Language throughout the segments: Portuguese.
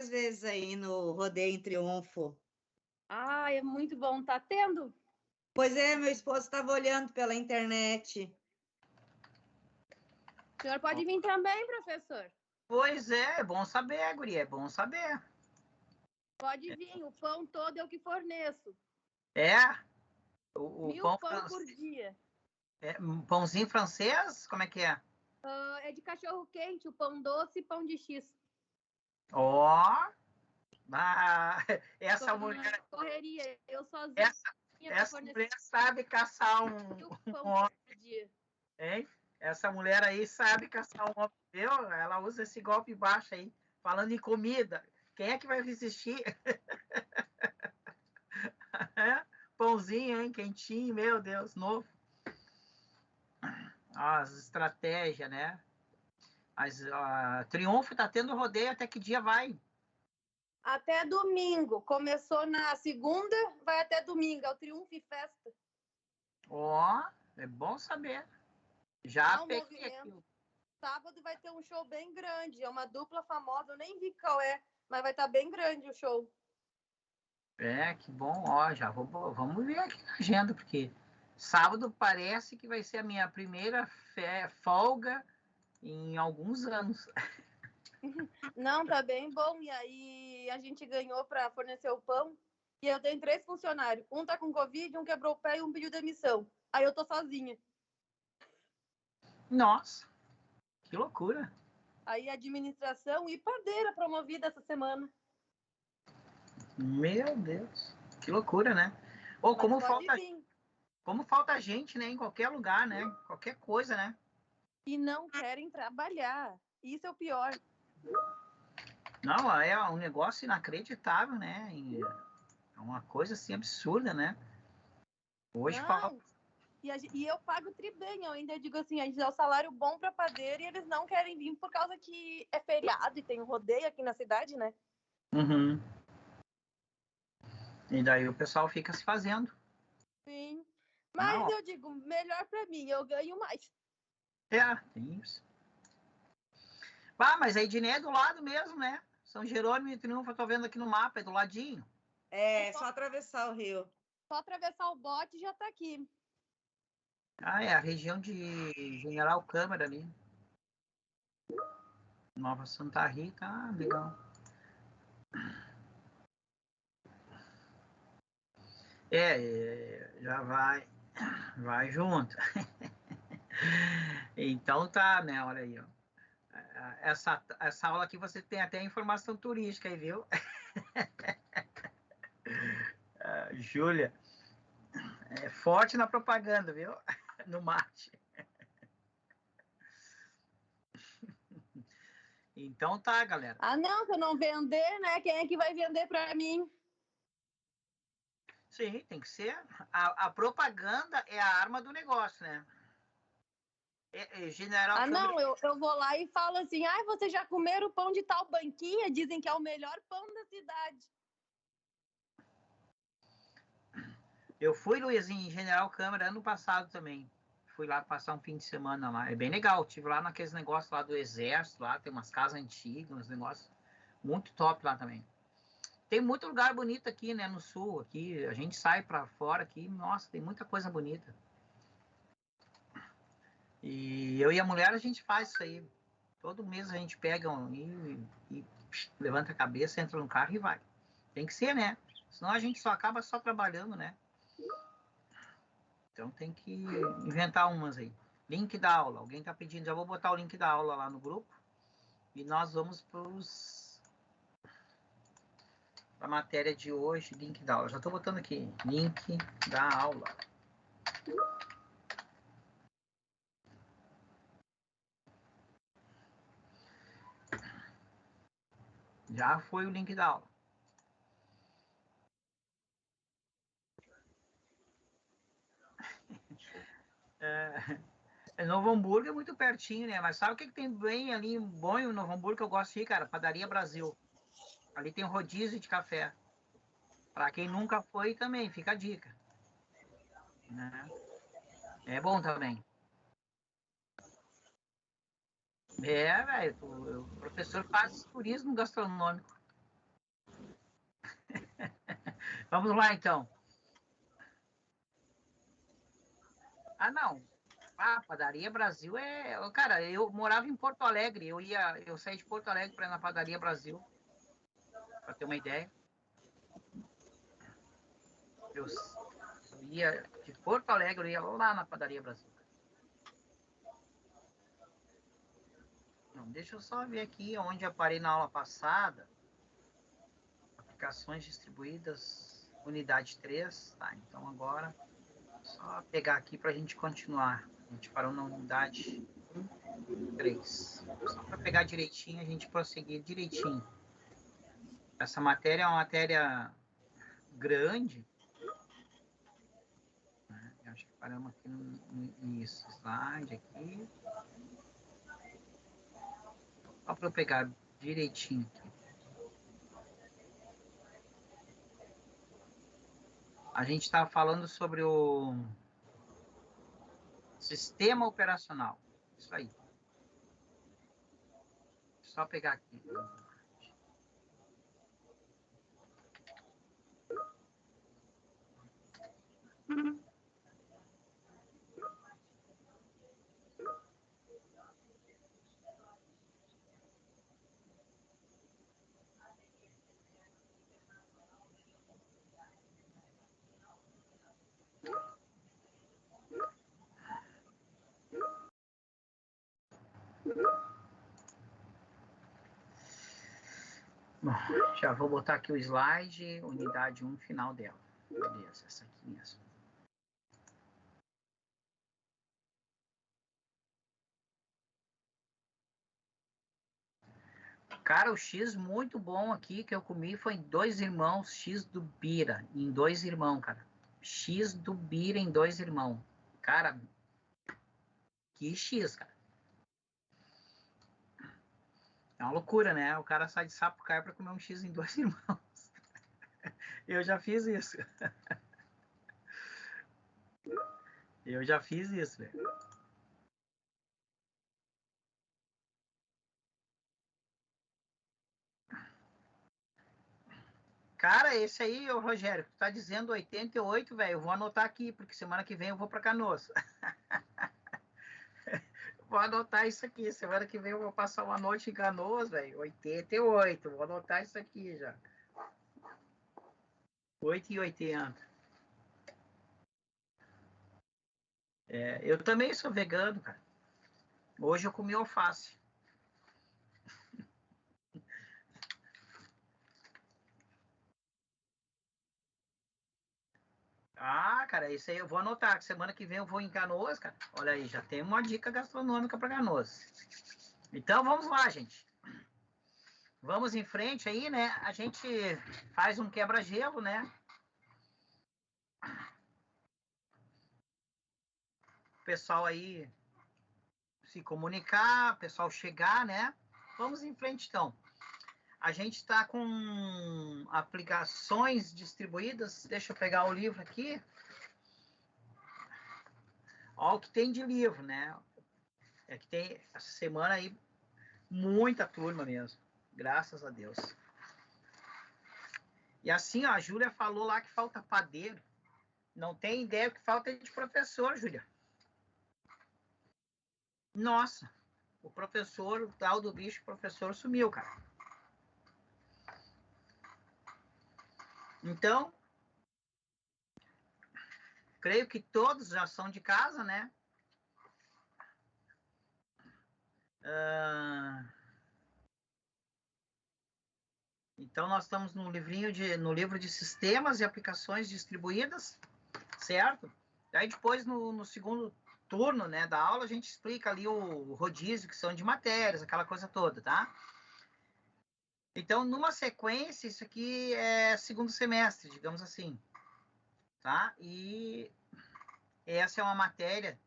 várias vezes aí no Rodeio em Triunfo. Ah, é muito bom. Tá tendo? Pois é, meu esposo estava olhando pela internet. O senhor pode vir também, professor. Pois é bom saber, guria, é bom saber. Pode vir, o pão todo é o que forneço. É? O 1000 pão por dia. Um pãozinho francês? Como é que é? É de cachorro quente, o pão doce e pão de X. Ó! Essa Tô mulher... na correria, eu sozinha. Essa mulher sabe caçar um pão homem. por dia. Hein? Essa mulher aí sabe caçar um homem, viu? Ela usa esse golpe baixo aí. Falando em comida. Quem é que vai resistir? Pãozinho, hein? Quentinho, meu Deus, novo. As estratégias, né? Mas Triunfo tá tendo rodeio, até que dia vai? Até domingo. Começou na segunda, vai até domingo. É o Triunfo e Festa. Ó, é bom saber. Já peguei aqui. Sábado vai ter um show bem grande. É uma dupla famosa, eu nem vi qual é, mas vai estar bem grande o show. É, que bom. Ó, vamos ver aqui na agenda, porque sábado parece que vai ser a minha primeira folga em alguns anos. Não, tá bem bom. E aí a gente ganhou para fornecer o pão. E eu tenho 3 funcionários. Um tá com Covid, um quebrou o pé e um pediu demissão. Aí eu tô sozinha. Nossa, que loucura. Aí administração e padeira promovida essa semana. Meu Deus, que loucura, né? Ou como falta gente, né? Em qualquer lugar, né? Qualquer coisa, né? E não querem trabalhar. Isso é o pior. Não, é um negócio inacreditável, né? É uma coisa assim absurda, né? Hoje falta. E eu pago tribem, eu ainda digo assim, a gente dá o salário bom para padeiro e eles não querem vir por causa que é feriado e tem um rodeio aqui na cidade, né? Uhum. E daí o pessoal fica se fazendo. Sim. Mas eu digo, melhor para mim, eu ganho mais. Tem isso. Mas a Ednei é do lado mesmo, né? São Jerônimo e Triunfo, eu tô vendo aqui no mapa, é do ladinho. É só atravessar o rio. Só atravessar o bote e já tá aqui. É a região de General Câmara ali. Nova Santa Rita, legal. Já vai junto. Então tá, né? Olha aí, ó. Essa aula aqui você tem até informação turística aí, viu? Júlia, é forte na propaganda, viu? No mate. Então tá, galera. Não, se eu não vender, né? Quem é que vai vender para mim? Sim, tem que ser. A propaganda é a arma do negócio, né? General não, eu vou lá e falo assim, vocês já comeram o pão de tal banquinha? Dizem que é o melhor pão da cidade. Eu fui, Luiz, em General Câmara ano passado também. Fui lá passar um fim de semana lá. É bem legal. Tive lá naqueles negócios lá do exército, lá tem umas casas antigas, uns negócios muito top lá também. Tem muito lugar bonito aqui, né, no sul. Aqui a gente sai para fora aqui, nossa, tem muita coisa bonita. E eu e a mulher a gente faz isso aí. Todo mês a gente pega e levanta a cabeça, entra no carro e vai. Tem que ser, né? Senão a gente só acaba só trabalhando, né? Então tem que inventar umas aí. Link da aula. Alguém está pedindo, já vou botar o link da aula lá no grupo. E nós vamos para a matéria de hoje, link da aula. Já estou botando aqui, link da aula. Já foi o link da aula. Novo Hamburgo é muito pertinho, né? Mas sabe o que tem bem ali, bom em Novo Hamburgo que eu gosto de ir, cara? Padaria Brasil. Ali tem um rodízio de café. Para quem nunca foi também, fica a dica. Né? É bom também. Velho, o professor faz turismo gastronômico. Vamos lá, então. Ah, não. Ah, Padaria Brasil é... Cara, eu morava em Porto Alegre. Eu saí de Porto Alegre para ir na Padaria Brasil, para ter uma ideia. Eu ia de Porto Alegre, eu ia lá na Padaria Brasil. Não, deixa eu só ver aqui onde eu parei na aula passada. Aplicações distribuídas, unidade 3. Tá, então agora, só pegar aqui para a gente continuar. A gente parou na unidade 3. Só para pegar direitinho, a gente prosseguir direitinho. Essa matéria é uma matéria grande. Acho que paramos aqui nisso. Slide aqui. Só para eu pegar direitinho aqui. A gente estava falando sobre o sistema operacional. Isso aí. Só pegar aqui. Bom, já vou botar aqui o slide, unidade 1, final dela. Beleza, essa aqui mesmo. Cara, o X muito bom aqui que eu comi foi em Dois Irmãos, X do Bira, em Dois Irmãos, cara. X do Bira em Dois Irmãos. Cara, que X, cara. É uma loucura, né? O cara sai de Sapucaia para comer um X em Dois Irmãos. Eu já fiz isso. Eu já fiz isso, velho. Cara, esse aí, ô Rogério, tu tá dizendo 88, velho. Eu vou anotar aqui, porque semana que vem eu vou para Canoas. Vou anotar isso aqui. Semana que vem eu vou passar uma noite em Canoas, velho. 88. Vou anotar isso aqui já. 8,80. É, eu também sou vegano, cara. Hoje eu comi alface. Ah, cara, isso aí eu vou anotar, que semana que vem eu vou em Canoas, cara. Olha aí, já tem uma dica gastronômica para Canoas. Então, vamos lá, gente. Vamos em frente aí, né? A gente faz um quebra-gelo, né? O pessoal aí se comunicar, o pessoal chegar, né? Vamos em frente, então. A gente está com aplicações distribuídas. Deixa eu pegar o livro aqui. Olha o que tem de livro, né? É que tem essa semana aí muita turma mesmo. Graças a Deus. E assim, ó, a Júlia falou lá que falta padeiro. Não tem ideia o que falta de professor, Júlia. Nossa, o professor, o tal do bicho, o professor sumiu, cara. Então, creio que todos já são de casa, né? Então, nós estamos no livro de sistemas e aplicações distribuídas, certo? Aí depois, no segundo turno, né, da aula, a gente explica ali o rodízio, que são de matérias, aquela coisa toda, tá? Então, numa sequência, isso aqui é segundo semestre, digamos assim, tá? E essa é uma matéria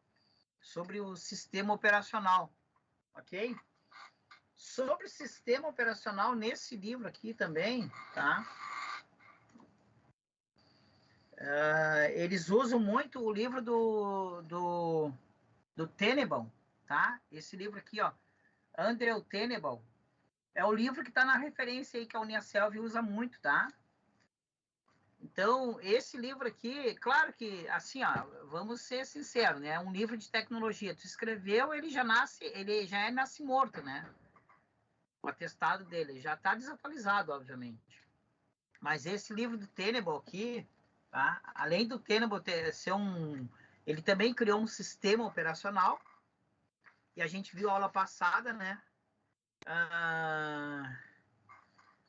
sobre o sistema operacional, ok? Sobre o sistema operacional, nesse livro aqui também, tá? Eles usam muito o livro do Tenenbaum, tá? Esse livro aqui, ó, Andrew Tenenbaum, é o livro que está na referência aí que a Uniaselv usa muito, tá? Então, esse livro aqui, claro que, assim, ó, vamos ser sinceros, né? É um livro de tecnologia. Tu escreveu, ele já nasce morto, né? O atestado dele já está desatualizado, obviamente. Mas esse livro do Tenable aqui, tá? Além do Tenable ser ele também criou um sistema operacional, e a gente viu a aula passada, né?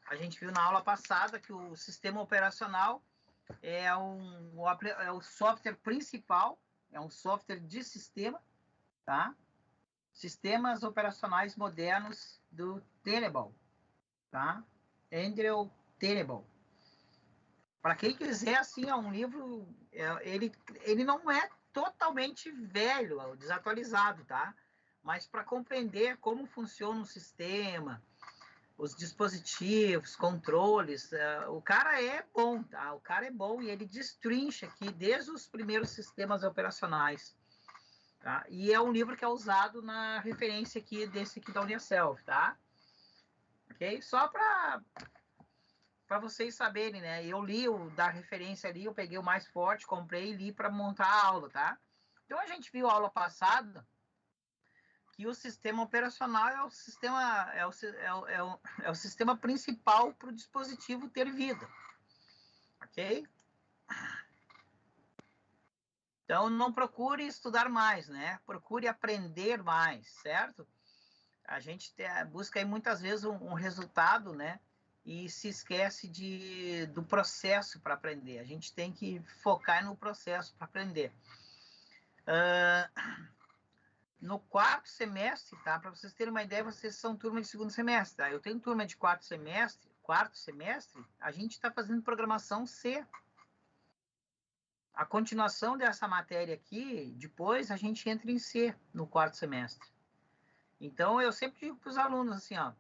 A gente viu na aula passada que o sistema operacional é o software principal, é um software de sistema, tá? Sistemas operacionais modernos do Tenable, tá? Andrew Tenable. Para quem quiser, assim, é um livro, ele não é totalmente velho, desatualizado, tá? Mas para compreender como funciona o sistema, os dispositivos, controles, o cara é bom, tá? O cara é bom e ele destrincha aqui desde os primeiros sistemas operacionais, tá? E é um livro que é usado na referência aqui desse aqui da Uniaselv, tá? Ok? Só para vocês saberem, né? Eu li o da referência ali, eu peguei o mais forte, comprei e li para montar a aula, tá? Então a gente viu a aula passada que o sistema operacional é o sistema principal para o dispositivo ter vida, ok? Então não procure estudar mais, né? Procure aprender mais, certo? A gente busca aí muitas vezes um resultado, né? E se esquece do processo para aprender. A gente tem que focar no processo para aprender. No quarto semestre, tá? Para vocês terem uma ideia, vocês são turma de segundo semestre, tá? Eu tenho turma de quarto semestre, a gente está fazendo programação C. A continuação dessa matéria aqui, depois a gente entra em C no quarto semestre. Então, eu sempre digo para os alunos assim, ó,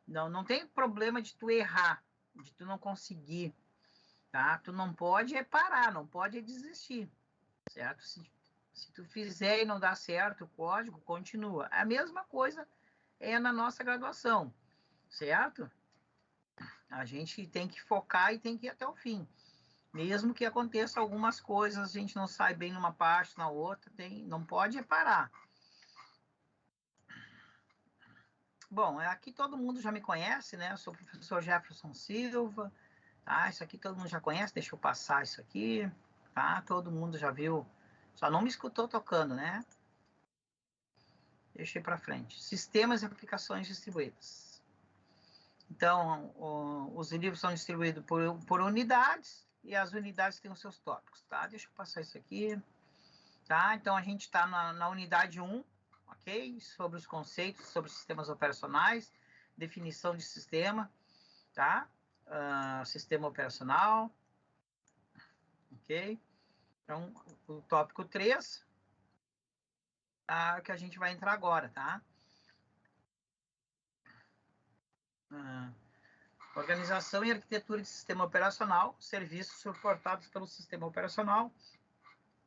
não tem problema de tu errar, de tu não conseguir, tá? Tu não pode parar, não pode desistir, certo? Se tu fizer e não dá certo o código, continua. A mesma coisa é na nossa graduação, certo? A gente tem que focar e tem que ir até o fim. Mesmo que aconteça algumas coisas, a gente não sai bem numa parte, na outra, não pode parar. Bom, aqui todo mundo já me conhece, né? Eu sou o professor Jefferson Silva, tá? Isso aqui todo mundo já conhece, deixa eu passar isso aqui, tá? Todo mundo já viu, só não me escutou tocando, né? Deixei para frente. Sistemas e aplicações distribuídas. Então, os livros são distribuídos por unidades e as unidades têm os seus tópicos, tá? Deixa eu passar isso aqui, tá? Então, a gente está na unidade 1, ok? Sobre os conceitos, sobre sistemas operacionais, definição de sistema, tá? Sistema operacional, ok? Então, o tópico 3, que a gente vai entrar agora, tá? Organização e arquitetura de sistema operacional, serviços suportados pelo sistema operacional,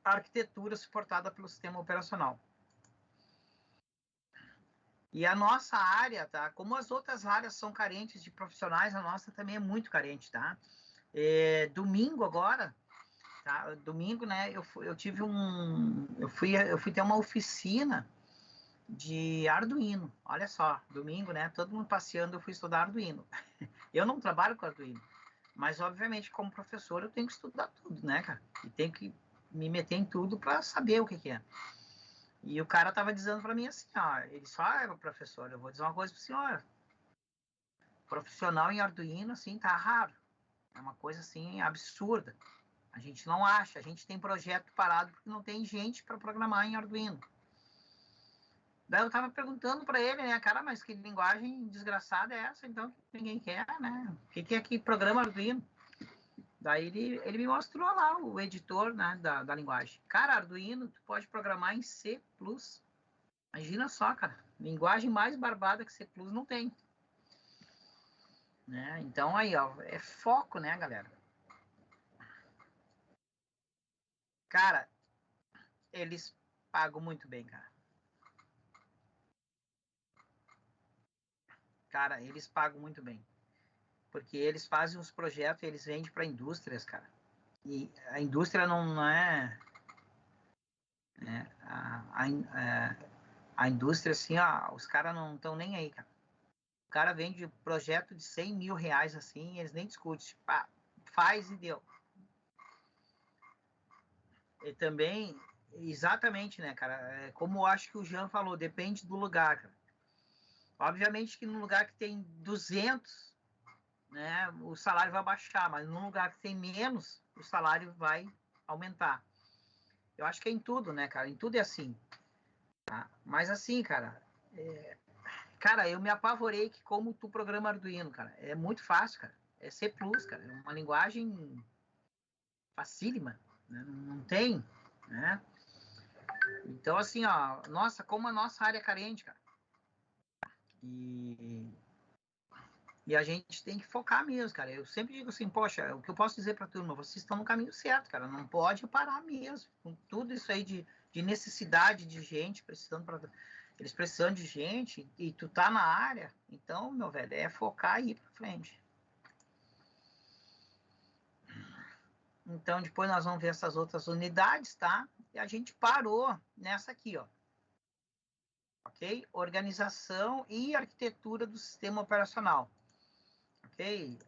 arquitetura suportada pelo sistema operacional. E a nossa área, tá? Como as outras áreas são carentes de profissionais, a nossa também é muito carente, tá? Domingo agora, tá? Domingo, né? Eu fui ter uma oficina de Arduino. Olha só, domingo, né? Todo mundo passeando, eu fui estudar Arduino. Eu não trabalho com Arduino, mas obviamente como professor eu tenho que estudar tudo, né, cara? E tenho que me meter em tudo para saber o que é. E o cara tava dizendo para mim assim, ó, ele só professor, eu vou dizer uma coisa para senhora. Profissional em Arduino, assim, tá raro. É uma coisa, assim, absurda. A gente não acha, a gente tem projeto parado porque não tem gente para programar em Arduino. Daí eu tava perguntando para ele, né, cara, mas que linguagem desgraçada é essa, então, que ninguém quer, né? O que é que programa Arduino? Daí ele me mostrou lá o editor, né, da linguagem. Cara, Arduino, tu pode programar em C++. Imagina só, cara. Linguagem mais barbada que C++ não tem. Né? Então, aí, ó, é foco, né, galera? Cara, eles pagam muito bem, cara. Cara, eles pagam muito bem. Porque eles fazem os projetos e eles vendem para indústrias, cara. E a indústria não é... Né? A indústria, assim, os caras não estão nem aí, cara. O cara vende projeto de 100 mil reais, assim, eles nem discutem. Pá, faz e deu. E também, exatamente, né, cara? Como eu acho que o Jean falou, depende do lugar, cara. Obviamente que num lugar que tem 200, né, o salário vai baixar, mas num lugar que tem menos, o salário vai aumentar. Eu acho que é em tudo, né, cara? Em tudo é assim. Tá? Mas assim, cara, cara, eu me apavorei que como tu programa Arduino, cara. É muito fácil, cara. É C++, cara. É uma linguagem facílima, né? Não tem, né? Então, assim, ó, nossa, como a nossa área é carente, cara. E a gente tem que focar mesmo, cara. Eu sempre digo assim, poxa, o que eu posso dizer pra turma? Vocês estão no caminho certo, cara. Não pode parar mesmo. Com tudo isso aí de necessidade de gente precisando pra... Eles precisando de gente e tu tá na área, então, meu velho, é focar e ir pra frente. Então, depois nós vamos ver essas outras unidades, tá? E a gente parou nessa aqui, ó. Ok? Organização e arquitetura do sistema operacional. Ok?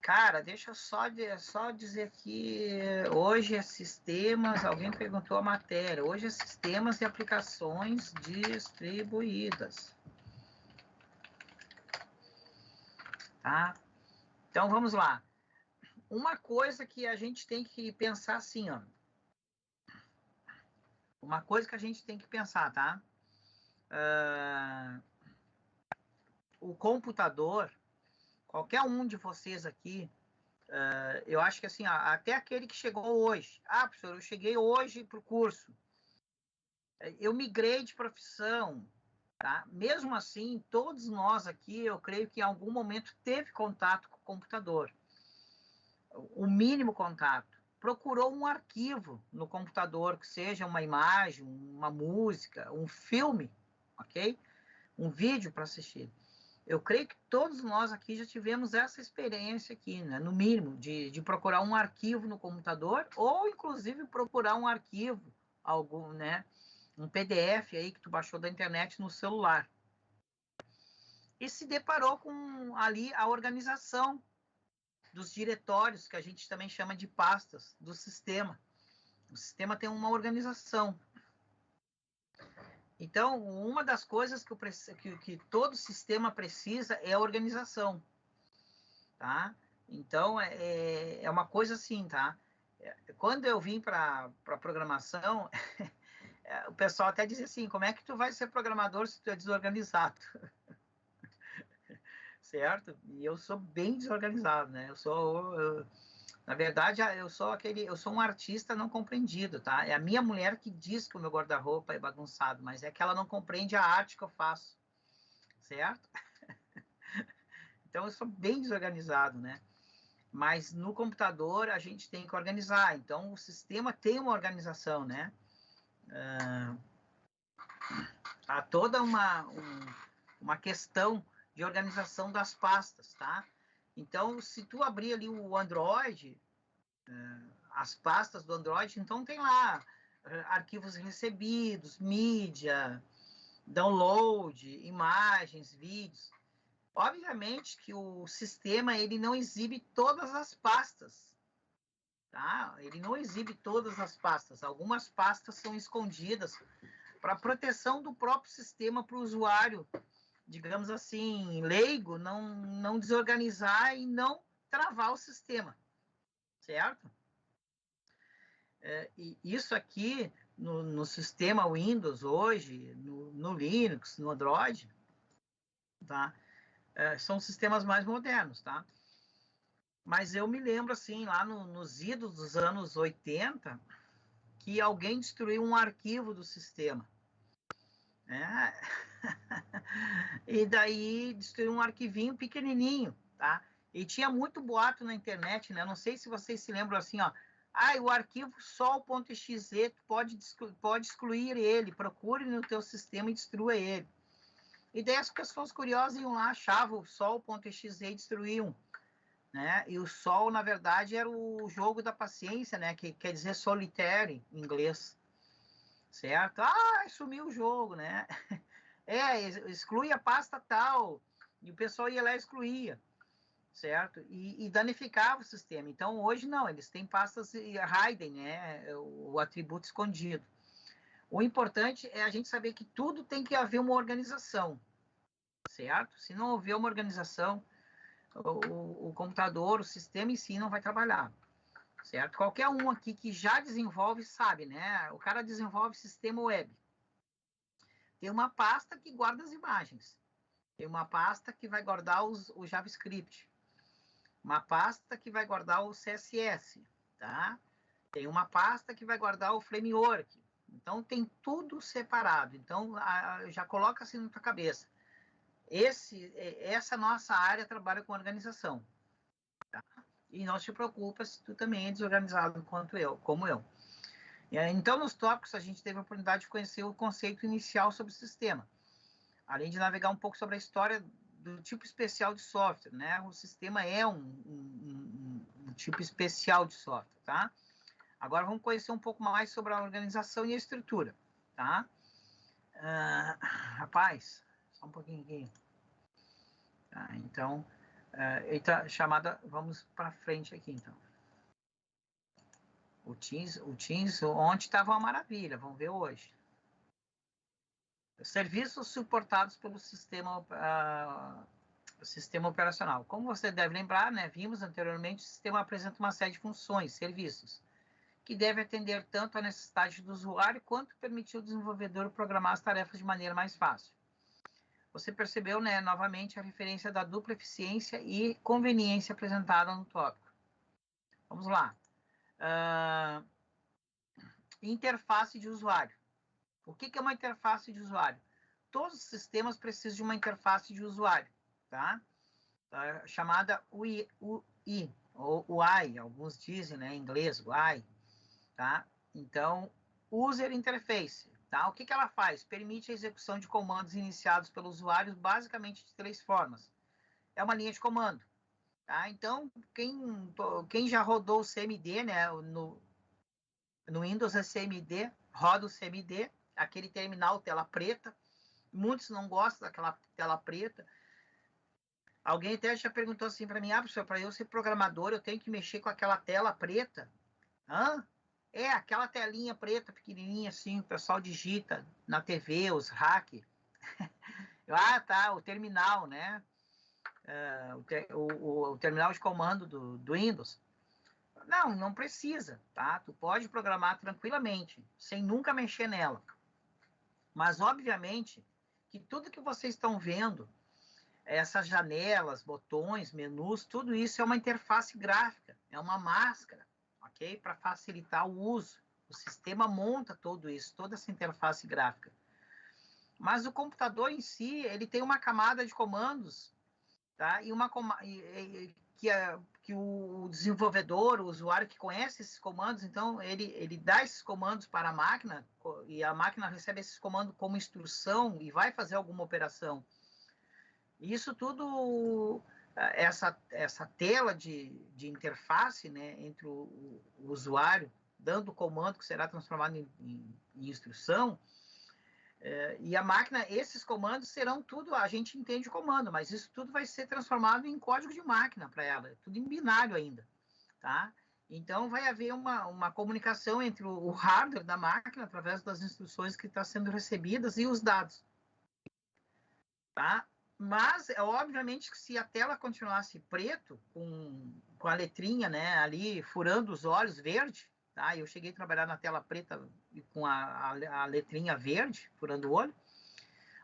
Cara, deixa eu só dizer aqui, hoje é sistemas, alguém perguntou a matéria, hoje é sistemas e aplicações distribuídas. Tá? Então, vamos lá. Uma coisa que a gente tem que pensar assim, ó. Uma coisa que a gente tem que pensar, tá? O computador, qualquer um de vocês aqui, eu acho que assim, até aquele que chegou hoje. Ah, professor, eu cheguei hoje para o curso. Eu migrei de profissão, tá? Mesmo assim, todos nós aqui, eu creio que em algum momento teve contato com o computador. O mínimo contato. Procurou um arquivo no computador, que seja uma imagem, uma música, um filme, ok? Um vídeo para assistir. Eu creio que todos nós aqui já tivemos essa experiência aqui, né? No mínimo, de procurar um arquivo no computador ou, inclusive, procurar um arquivo, algum, né? Um PDF aí que tu baixou da internet no celular. E se deparou com ali a organização dos diretórios, que a gente também chama de pastas do sistema. O sistema tem uma organização. Então, uma das coisas que todo sistema precisa é a organização. Tá? Então, é uma coisa assim, tá? Quando eu vim para programação, o pessoal até dizia assim, como é que tu vai ser programador se tu é desorganizado? Certo? E eu sou bem desorganizado, né? Na verdade, eu sou um artista não compreendido, tá? É a minha mulher que diz que o meu guarda-roupa é bagunçado, mas é que ela não compreende a arte que eu faço, certo? Então, eu sou bem desorganizado, né? Mas no computador a gente tem que organizar. Então, o sistema tem uma organização, né? Há toda uma questão de organização das pastas, tá? Então, se tu abrir ali o Android, as pastas do Android, então tem lá arquivos recebidos, mídia, download, imagens, vídeos. Obviamente que o sistema ele não exibe todas as pastas, tá? Ele não exibe todas as pastas. Algumas pastas são escondidas para proteção do próprio sistema para o usuário, digamos assim, leigo, não desorganizar e não travar o sistema, certo? E isso aqui no sistema Windows hoje, no Linux, no Android, tá? São sistemas mais modernos, tá? Mas eu me lembro, assim, lá nos idos dos anos 80, que alguém destruiu um arquivo do sistema. Né? E daí destruiu um arquivinho pequenininho, tá? E tinha muito boato na internet, né? Não sei se vocês se lembram assim, ó. O arquivo sol.exe, tu pode excluir ele, procure no teu sistema e destrua ele. E daí as pessoas curiosas iam lá, achavam o sol.exe e destruíam. né? E o sol, na verdade, era o jogo da paciência, né? Que quer dizer solitaire em inglês, certo? Ah, sumiu o jogo, né? Exclui a pasta tal, e o pessoal ia lá e excluía, certo? E danificava o sistema. Então, hoje não, eles têm pastas hidden, né? O atributo escondido. O importante é a gente saber que tudo tem que haver uma organização, certo? Se não houver uma organização, o computador, o sistema em si não vai trabalhar, certo? Qualquer um aqui que já desenvolve sabe, né? O cara desenvolve sistema web. Tem uma pasta que guarda as imagens. Tem uma pasta que vai guardar o JavaScript. Uma pasta que vai guardar o CSS, tá? Tem uma pasta que vai guardar o framework. Então, tem tudo separado. Então, já coloca assim na tua cabeça. Essa nossa área trabalha com organização. Tá? E não se preocupa se tu também é desorganizado como eu. Então, nos tópicos, a gente teve a oportunidade de conhecer o conceito inicial sobre o sistema, além de navegar um pouco sobre a história do tipo especial de software, né? O sistema é um tipo especial de software, tá? Agora vamos conhecer um pouco mais sobre a organização e a estrutura, tá? Rapaz, só um pouquinho aqui. Tá, então, chamada, vamos para frente aqui, então. O Teams ontem estava uma maravilha, vamos ver hoje. Serviços suportados pelo sistema operacional. Como você deve lembrar, né, vimos anteriormente, o sistema apresenta uma série de funções, serviços, que deve atender tanto a necessidade do usuário, quanto permitir ao desenvolvedor programar as tarefas de maneira mais fácil. Você percebeu, né, novamente, a referência da dupla eficiência e conveniência apresentada no tópico. Vamos lá. Interface de usuário. O que é uma interface de usuário? Todos os sistemas precisam de uma interface de usuário, tá? Chamada UI, ou UI, alguns dizem, né, em inglês, UI, tá? Então, User Interface, tá? O que ela faz? Permite a execução de comandos iniciados pelo usuário, basicamente de 3 formas. É uma linha de comando, tá? Então, quem já rodou o CMD, né, no Windows é CMD, roda o CMD, aquele terminal tela preta. Muitos não gostam daquela tela preta. Alguém até já perguntou assim para mim, professor, para eu ser programador, eu tenho que mexer com aquela tela preta? Hã? Aquela telinha preta, pequenininha assim, o pessoal digita na TV, os hack. Tá, o terminal, né? O terminal de comando do Windows. Não precisa, tá? Tu pode programar tranquilamente, sem nunca mexer nela. Mas, obviamente, que tudo que vocês estão vendo, essas janelas, botões, menus, tudo isso é uma interface gráfica, é uma máscara, ok? Para facilitar o uso. O sistema monta tudo isso, toda essa interface gráfica. Mas o computador em si, ele tem uma camada de comandos, tá? Que o desenvolvedor, o usuário que conhece esses comandos, então ele dá esses comandos para a máquina, e a máquina recebe esses comandos como instrução e vai fazer alguma operação. Isso tudo, essa tela de interface, né, entre o usuário, dando o comando que será transformado em instrução, e a máquina, esses comandos serão tudo, a gente entende o comando, mas isso tudo vai ser transformado em código de máquina para ela, tudo em binário ainda, tá? Então, vai haver uma comunicação entre o hardware da máquina, através das instruções que estão sendo recebidas, e os dados, tá? Mas, obviamente, que se a tela continuasse preto, com a letrinha, né, ali, furando os olhos, verde, tá? Eu cheguei a trabalhar na tela preta com a letrinha verde, furando o olho.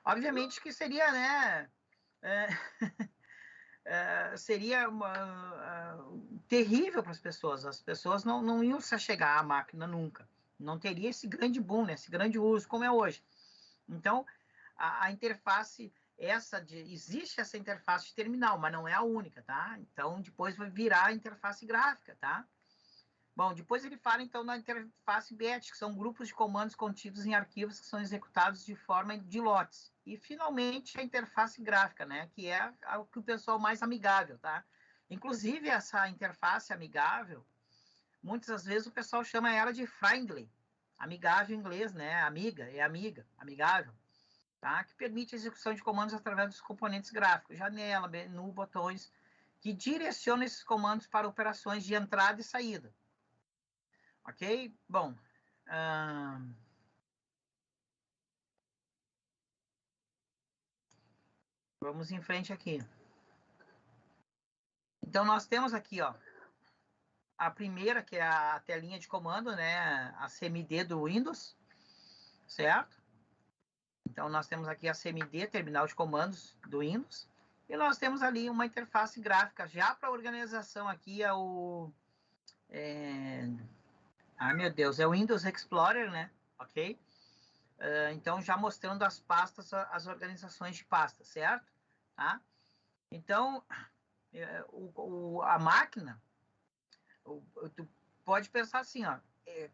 Obviamente que seria, né, seria terrível para as pessoas. As pessoas não iam se achegar à máquina nunca. Não teria esse grande boom, né, esse grande uso como é hoje. Então, a interface, existe essa interface de terminal, mas não é a única, tá? Então, depois vai virar a interface gráfica, tá? Bom, depois ele fala, então, na interface BET, que são grupos de comandos contidos em arquivos que são executados de forma de lotes. E, finalmente, a interface gráfica, né, que é o pessoal mais amigável, tá? Inclusive, essa interface amigável, muitas das vezes o pessoal chama ela de friendly, amigável em inglês, né? Amiga, é amiga, amigável, tá? Que permite a execução de comandos através dos componentes gráficos, janela, menu, botões, que direcionam esses comandos para operações de entrada e saída. Ok? Bom, vamos em frente aqui. Então, nós temos aqui, ó, a primeira, que é a telinha de comando, né? A CMD do Windows, certo? Então, nós temos aqui a CMD, terminal de comandos do Windows, e nós temos ali uma interface gráfica. Já para a organização aqui é o... Ai, meu Deus, é o Windows Explorer, né? Ok? Então, já mostrando as pastas, as organizações de pastas, certo? Tá? Então, a máquina, tu pode pensar assim, ó,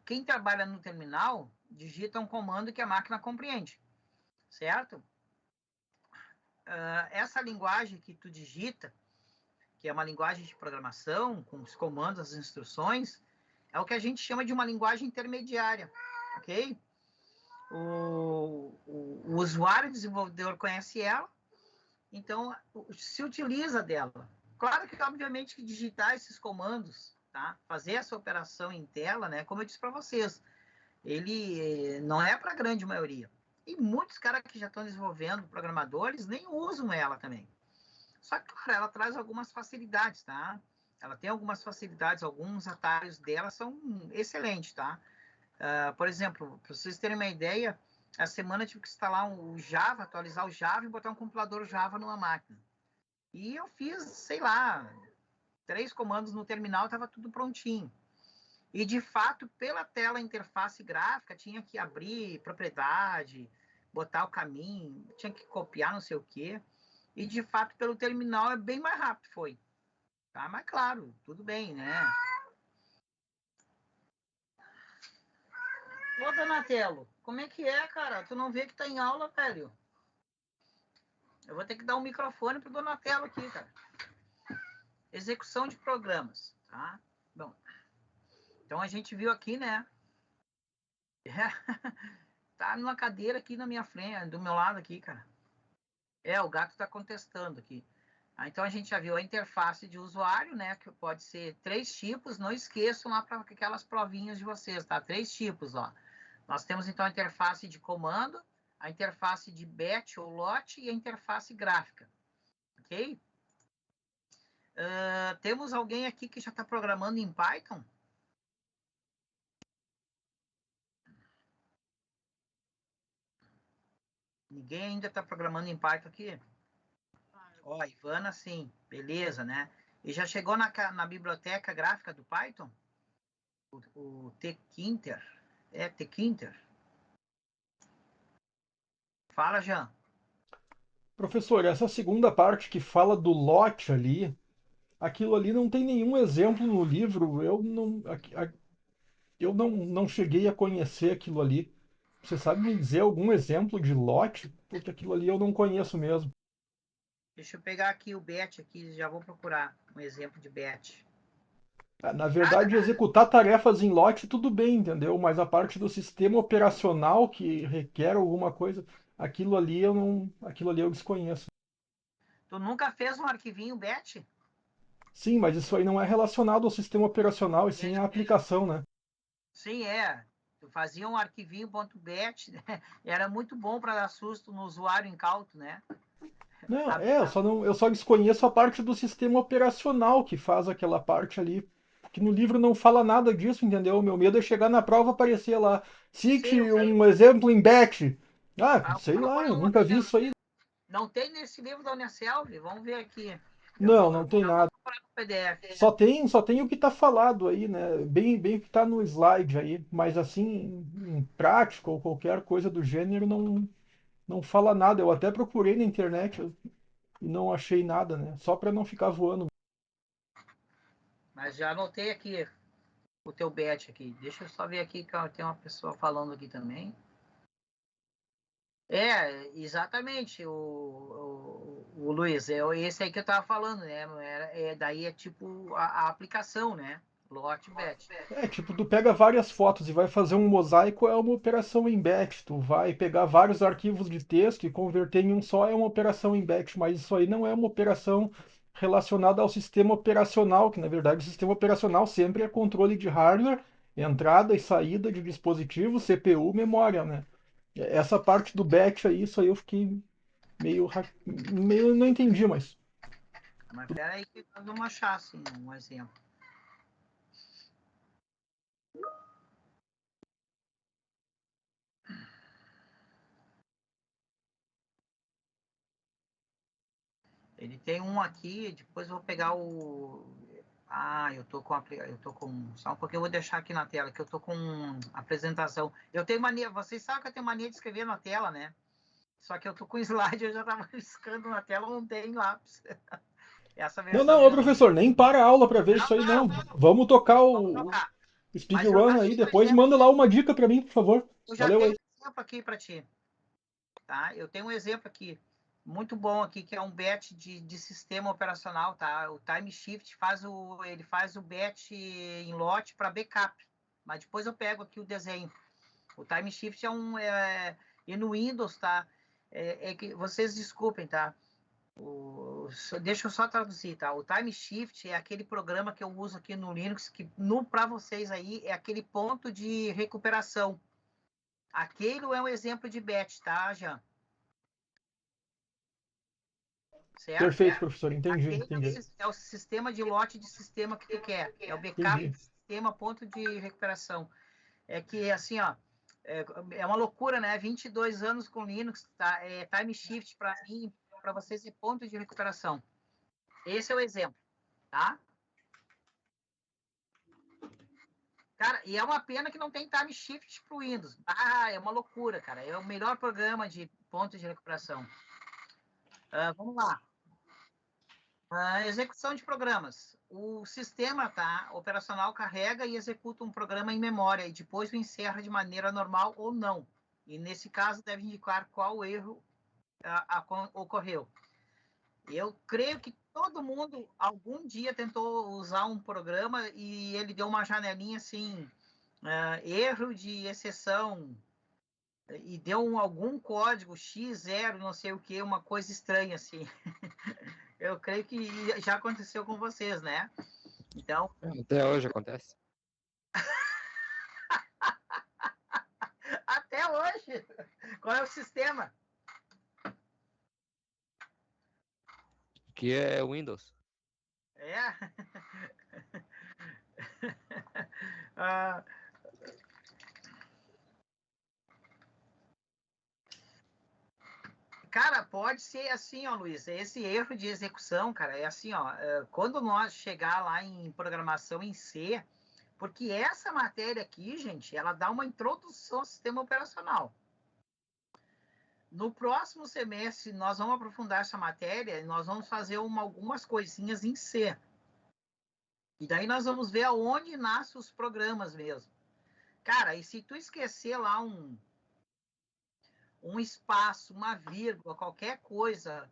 quem trabalha no terminal digita um comando que a máquina compreende, certo? Essa linguagem que tu digita, que é uma linguagem de programação, com os comandos, as instruções, é o que a gente chama de uma linguagem intermediária, ok? O usuário desenvolvedor conhece ela, então se utiliza dela. Claro que, obviamente, que digitar esses comandos, tá? Fazer essa operação em tela, né? Como eu disse para vocês, ele não é para a grande maioria. E muitos caras que já estão desenvolvendo, programadores, nem usam ela também. Só que, claro, ela traz algumas facilidades, tá? Ela tem algumas facilidades, alguns atalhos dela são excelentes, tá? Por exemplo, para vocês terem uma ideia, essa semana eu tive que instalar o Java, atualizar o Java e botar um compilador Java numa máquina. E eu fiz, sei lá, 3 comandos no terminal, estava tudo prontinho. E, de fato, pela tela interface gráfica, tinha que abrir propriedade, botar o caminho, tinha que copiar não sei o quê. E, de fato, pelo terminal é bem mais rápido, foi. Tá? Mas, claro, tudo bem, né? Ô, Donatello, como é que é, cara? Tu não vê que tá em aula, velho? Eu vou ter que dar um microfone pro Donatello aqui, cara. Execução de programas, tá? Bom, então a gente viu aqui, né? Tá numa cadeira aqui na minha frente, do meu lado aqui, cara. O gato tá contestando aqui. Então a gente já viu a interface de usuário, né? Que pode ser 3 tipos. Não esqueçam lá para aquelas provinhas de vocês, tá? 3 tipos, ó. Nós temos então a interface de comando, a interface de batch ou lote e a interface gráfica, ok? Temos alguém aqui que já está programando em Python? Ninguém ainda está programando em Python aqui? Ó, Ivana, sim, beleza, né? E já chegou na biblioteca gráfica do Python? O tkinter? Tkinter? Fala, Jean. Professor, essa segunda parte que fala do lote ali, aquilo ali não tem nenhum exemplo no livro. Eu não cheguei a conhecer aquilo ali. Você sabe me dizer algum exemplo de lote? Porque aquilo ali eu não conheço mesmo. Deixa eu pegar aqui o batch aqui, já vou procurar um exemplo de batch. Na verdade, executar tarefas em lote tudo bem, entendeu? Mas a parte do sistema operacional que requer alguma coisa, aquilo ali eu desconheço. Tu nunca fez um arquivinho batch? Sim, mas isso aí não é relacionado ao sistema operacional, e sim à aplicação, né? Sim, Tu fazia um arquivinho .bat, né? Era muito bom para dar susto no usuário incauto, né? Não, eu só desconheço a parte do sistema operacional que faz aquela parte ali. Que no livro não fala nada disso, entendeu? Meu medo é chegar na prova e aparecer lá. Cite Sim, um exemplo em batch. Sei lá, procura eu no nunca vi isso aí. Não tem nesse livro da Unicelv? Vamos ver aqui. Não tem nada. Procurar no PDF. Só tem o que está falado aí, né? Bem o que está no slide aí. Mas assim, em prática ou qualquer coisa do gênero, não fala nada. Eu até procurei na internet e não achei nada, né? Só para não ficar voando. Mas já anotei aqui o teu batch aqui. Deixa eu só ver aqui que tem uma pessoa falando aqui também. Exatamente. O Luiz, esse aí que eu estava falando, né? Daí é tipo a aplicação, né? Lote batch. Tipo, tu pega várias fotos e vai fazer um mosaico, é uma operação em batch. Tu vai pegar vários arquivos de texto e converter em um só, é uma operação em batch. Mas isso aí não é uma operação relacionada ao sistema operacional, que na verdade o sistema operacional sempre é controle de hardware, entrada e saída de dispositivo, CPU, memória, né? Essa parte do batch aí, isso aí eu fiquei meio não entendi, mas Mas peraí que nós vamos achar, assim, um exemplo. Ele tem um aqui, depois eu vou pegar o... eu tô com... Só um pouquinho, eu vou deixar aqui na tela, que eu tô com apresentação. Eu tenho mania, vocês sabem que eu tenho mania de escrever na tela, né? Só que eu tô com slide, eu já tava riscando na tela, não tem lápis. Essa não, versão não, eu ô já não. professor, nem para a aula para ver isso aí, não. Vamos tocar Vamos o trocar. Mas eu speedrun já aí, tenho um depois exemplo, manda lá uma dica para mim, por favor. eu já Valeu tenho aí. um exemplo aqui para ti. Tá? Eu tenho um exemplo aqui, muito bom aqui, que é um batch de sistema operacional, tá? O Time Shift ele faz o batch em lote para backup. Mas depois eu pego aqui o desenho. O Time Shift e no Windows, tá? Que vocês desculpem, tá? Deixa eu só traduzir, tá? O Time Shift é aquele programa que eu uso aqui no Linux, que para vocês aí é aquele ponto de recuperação. Aquilo é um exemplo de batch, tá, Jean? Certo? Perfeito, professor, entendi, Aquele entendi. é o sistema de lote de sistema que tu quer. É o backup Entendi. de sistema, ponto de recuperação. É que, assim, ó, é uma loucura, né? 22 anos com Linux, tá? Time Shift, para mim, para vocês, é ponto de recuperação. Esse é o exemplo, tá? Cara, e é uma pena que não tem Time Shift para o Windows. É uma loucura, cara. É o melhor programa de ponto de recuperação. Vamos lá. Execução de programas. O sistema operacional carrega e executa um programa em memória e depois o encerra de maneira normal ou não. E nesse caso deve indicar qual erro ocorreu. Eu creio que todo mundo algum dia tentou usar um programa e ele deu uma janelinha assim, erro de exceção, e deu algum código X0, não sei o que, uma coisa estranha assim. Eu creio que já aconteceu com vocês, né? Então, Até hoje acontece. até hoje, qual é o sistema? Que é Windows. É. Ah, cara, pode ser assim, ó, Luiz. Esse erro de execução, cara, é assim, ó. Quando nós chegar lá em programação em C, porque essa matéria aqui, gente, ela dá uma introdução ao sistema operacional. No próximo semestre, nós vamos aprofundar essa matéria e nós vamos fazer algumas coisinhas em C. E daí nós vamos ver aonde nascem os programas mesmo. Cara, e se tu esquecer lá um espaço, uma vírgula, qualquer coisa,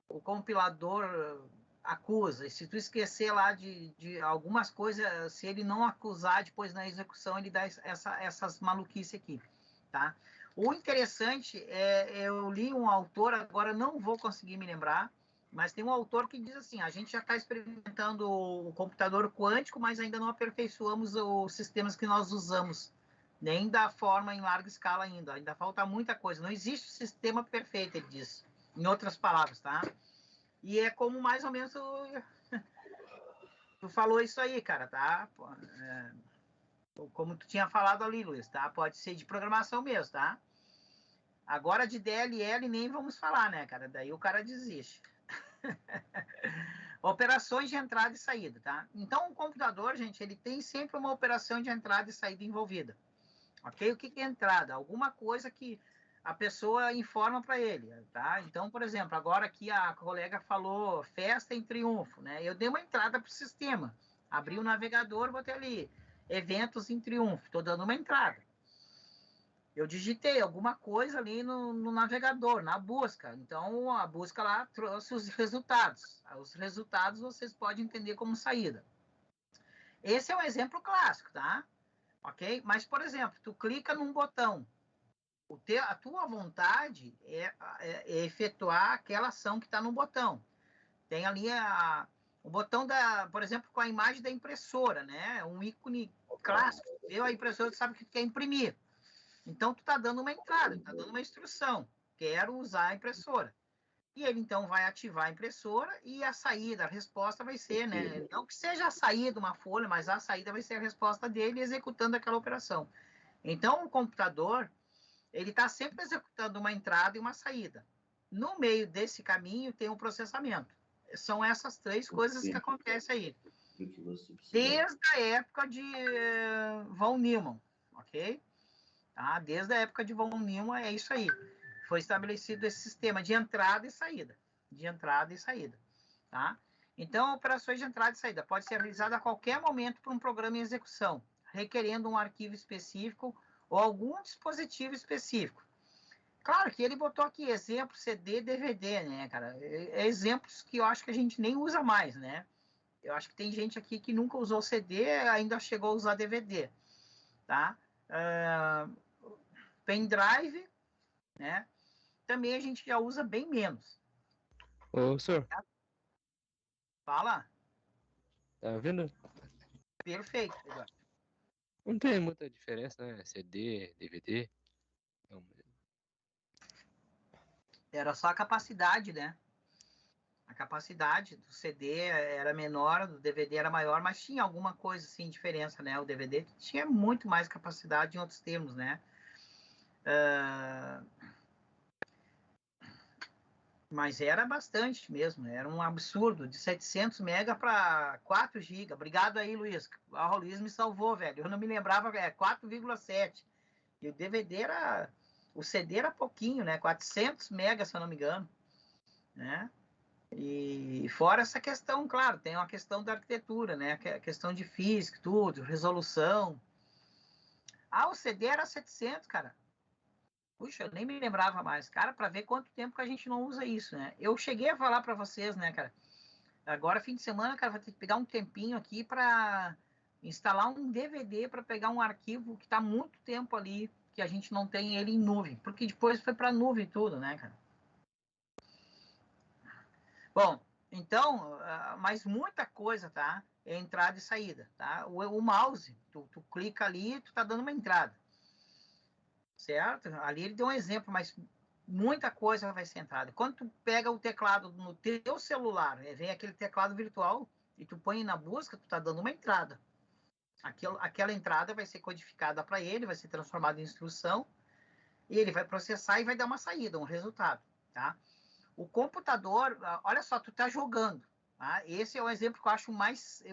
o compilador acusa. E se tu esquecer lá de algumas coisas, se ele não acusar depois na execução, ele dá essas maluquices aqui, tá? O interessante eu li um autor, agora não vou conseguir me lembrar, mas tem um autor que diz assim, a gente já está experimentando o computador quântico, mas ainda não aperfeiçoamos os sistemas que nós usamos, nem da forma em larga escala ainda falta muita coisa, não existe sistema perfeito, ele diz, em outras palavras, tá? E é como mais ou menos tu falou isso aí, cara, tá? Como tu tinha falado ali, Luiz, tá? Pode ser de programação mesmo, tá? Agora de DLL nem vamos falar, né, cara? Daí o cara desiste. Operações de entrada e saída, tá? Então, o computador, gente, ele tem sempre uma operação de entrada e saída envolvida. Ok? O que é entrada? Alguma coisa que a pessoa informa para ele, tá? Então, por exemplo, agora aqui a colega falou festa em Triunfo, né? Eu dei uma entrada para o sistema. Abri o navegador, botei ali eventos em Triunfo. Estou dando uma entrada. eu digitei alguma coisa ali no navegador, na busca. Então, a busca lá trouxe os resultados. Os resultados vocês podem entender como saída. Esse é um exemplo clássico, tá? Ok? Mas, por exemplo, tu clica num botão. A tua vontade é efetuar aquela ação que está no botão. Tem ali o botão, por exemplo, com a imagem da impressora, né? Um ícone clássico. Viu a impressora, tu sabe que tu quer imprimir. Então, tu está dando uma entrada, está dando uma instrução. Quero usar a impressora. E ele, então, vai ativar a impressora e a saída, a resposta vai ser, né? Não que seja a saída uma folha, mas a saída vai ser a resposta dele executando aquela operação. Então, o computador, ele está sempre executando uma entrada e uma saída. No meio desse caminho tem o processamento. São essas três coisas que acontecem aí. Desde a época de von Neumann, ok? Tá? Desde a época de von Neumann é isso aí. Foi estabelecido esse sistema de entrada e saída. De entrada e saída. Tá? Então, operações de entrada e saída pode ser realizada a qualquer momento por um programa em execução, requerendo um arquivo específico ou algum dispositivo específico. Claro que ele botou aqui exemplo CD, DVD, né, cara? Exemplos que eu acho que a gente nem usa mais, né? Eu acho que tem gente aqui que nunca usou CD, ainda chegou a usar DVD, tá? Pendrive, né? Também a gente já usa bem menos. Ô, senhor, Fala. tá vendo? Perfeito, Eduardo. Não tem muita diferença, né? CD, DVD. Era só a capacidade, né? A capacidade do CD era menor, do DVD era maior, mas tinha alguma coisa assim, diferença, né? O DVD tinha muito mais capacidade em outros termos, né? Mas era bastante mesmo, era um absurdo, de 700 mega para 4 GB. Obrigado aí, Luiz. O Luiz me salvou, velho. Eu não me lembrava, 4,7. E o DVD era... O CD era pouquinho, né? 400 mega, se eu não me engano. Né? E fora essa questão, claro, tem uma questão da arquitetura, né? A questão de física, tudo, resolução. O CD era 700, cara. Puxa, eu nem me lembrava mais. Cara, para ver quanto tempo que a gente não usa isso, né? Eu cheguei a falar para vocês, né, cara? Agora, fim de semana, cara, vai ter que pegar um tempinho aqui para instalar um DVD para pegar um arquivo que está muito tempo ali, que a gente não tem ele em nuvem. Porque depois foi para nuvem tudo, né, cara? Bom, então, mas muita coisa, tá? É entrada e saída, tá? O mouse, tu clica ali, tu tá dando uma entrada. Certo? Ali ele deu um exemplo, mas muita coisa vai ser entrada. Quando tu pega o teclado no teu celular, vem aquele teclado virtual e tu põe na busca, tu tá dando uma entrada. Aquela entrada vai ser codificada para ele, vai ser transformada em instrução, e ele vai processar e vai dar uma saída, um resultado, tá? O computador, olha só, tu tá jogando, tá? Esse é o exemplo que eu acho mais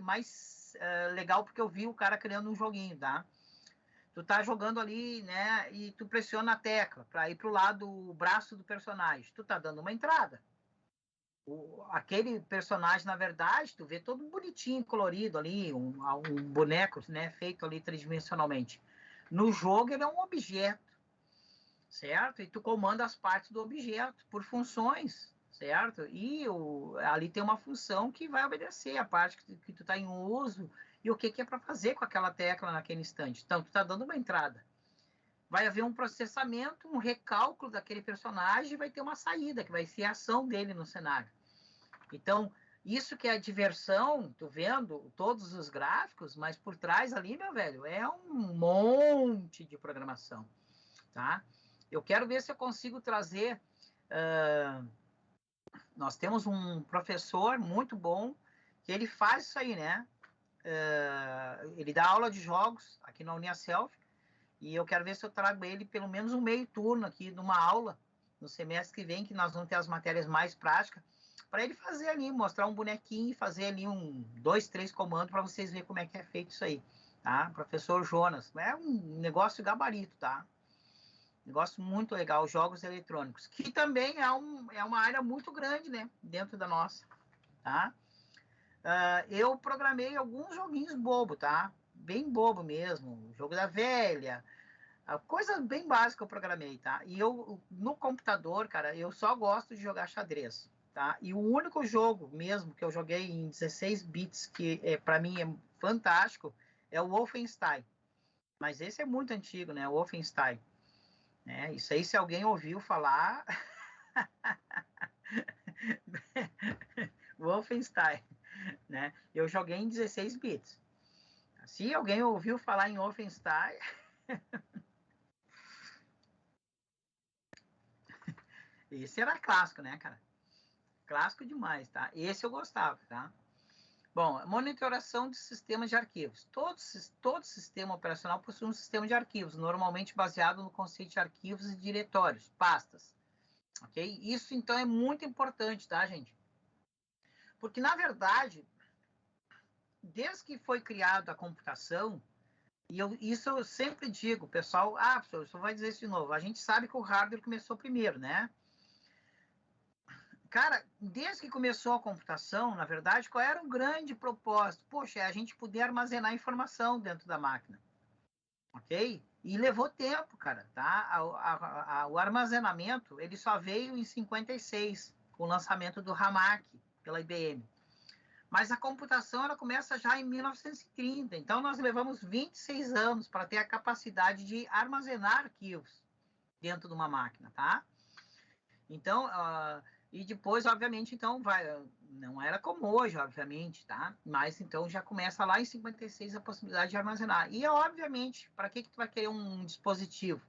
legal, porque eu vi o cara criando um joguinho, tá? Tu tá jogando ali, né, e tu pressiona a tecla para ir pro lado, o braço do personagem. Tu tá dando uma entrada. Aquele personagem, na verdade, tu vê todo bonitinho, colorido ali, um boneco, né, feito ali tridimensionalmente. No jogo, ele é um objeto, certo? E tu comanda as partes do objeto por funções, certo? E ali tem uma função que vai obedecer a parte que tu tá em uso, e o que é para fazer com aquela tecla naquele instante. Então, tu está dando uma entrada. Vai haver um processamento, um recálculo daquele personagem, vai ter uma saída, que vai ser a ação dele no cenário. Então, isso que é a diversão, tu vendo todos os gráficos, mas por trás ali, meu velho, é um monte de programação, tá? Eu quero ver se eu consigo trazer... nós temos um professor muito bom, que ele faz isso aí, né? Ele dá aula de jogos aqui na Uniaselv, e eu quero ver se eu trago ele pelo menos um meio turno aqui numa aula no semestre que vem, que nós vamos ter as matérias mais práticas, para ele fazer ali, mostrar um bonequinho e fazer ali 2, 3 comandos para vocês verem como é que é feito isso aí, tá? Professor Jonas, é um negócio gabarito, tá? Negócio muito legal, jogos eletrônicos, que também é uma área muito grande, né, dentro da nossa, tá? Eu programei alguns joguinhos bobo, tá? Bem bobo mesmo. Jogo da velha, A coisa bem básica eu programei, tá? E eu, no computador, cara, eu só gosto de jogar xadrez, tá? E o único jogo mesmo que eu joguei em 16 bits, que para mim é fantástico, é o Wolfenstein. Mas esse é muito antigo, né? O Wolfenstein. Né? Isso aí, se alguém ouviu falar... Wolfenstein, né? Eu joguei em 16 bits. Se alguém ouviu falar em Wolfenstein... Esse era clássico, né, cara? Clássico demais, tá? Esse eu gostava, tá? Bom, monitoração de sistemas de arquivos. Todo sistema operacional possui um sistema de arquivos, normalmente baseado no conceito de arquivos e diretórios, pastas. Ok? Isso, então, é muito importante, tá, gente? Porque, na verdade, desde que foi criada a computação, e isso eu sempre digo, pessoal, professor, só vai dizer isso de novo, a gente sabe que o hardware começou primeiro, né? Cara, desde que começou a computação, na verdade, qual era o grande propósito? Poxa, é a gente poder armazenar informação dentro da máquina, ok? E levou tempo, cara, tá? O armazenamento, ele só veio em 56, com o lançamento do RAMAC, pela IBM. Mas a computação, ela começa já em 1930, então nós levamos 26 anos para ter a capacidade de armazenar arquivos dentro de uma máquina, tá? Então, e depois, obviamente, então, não era como hoje, obviamente, tá? Mas, então, já começa lá em 56 a possibilidade de armazenar. E, obviamente, para que tu vai querer um dispositivo?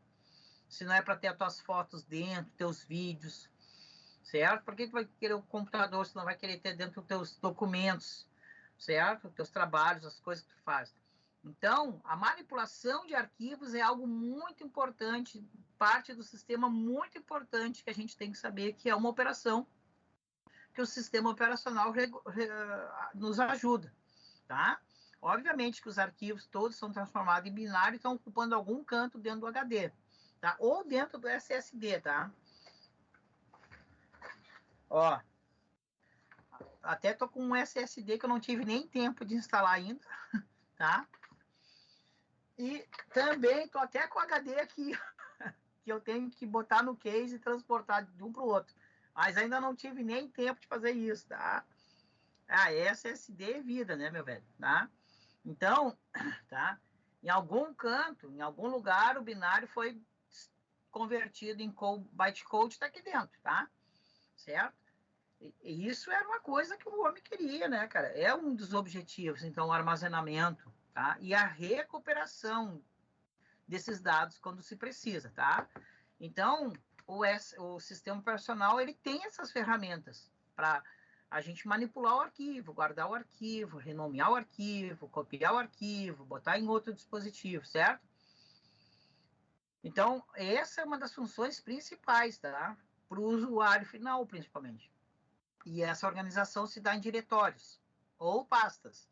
Se não é para ter as tuas fotos dentro, teus vídeos, certo? Por que tu vai querer o computador se não vai querer ter dentro dos teus documentos, certo? Teus trabalhos, as coisas que tu faz. Então, a manipulação de arquivos é algo muito importante, parte do sistema muito importante que a gente tem que saber, que é uma operação que o sistema operacional nos ajuda, tá? Obviamente que os arquivos todos são transformados em binário e estão ocupando algum canto dentro do HD, tá? Ou dentro do SSD, tá? Ó, até tô com um SSD que eu não tive nem tempo de instalar ainda, tá? E também tô até com o HD aqui, que eu tenho que botar no case e transportar de um para o outro. Mas ainda não tive nem tempo de fazer isso, tá? SSD é vida, né, meu velho? Tá? Então, tá? Em algum canto, em algum lugar, o binário foi convertido em bytecode, tá aqui dentro, tá? Certo? E isso era uma coisa que o homem queria, né, cara? É um dos objetivos, então, o armazenamento, tá? E a recuperação desses dados quando se precisa, tá? Então, o sistema operacional, ele tem essas ferramentas para a gente manipular o arquivo, guardar o arquivo, renomear o arquivo, copiar o arquivo, botar em outro dispositivo, certo? Então, essa é uma das funções principais, tá? Para o usuário final, principalmente. E essa organização se dá em diretórios ou pastas,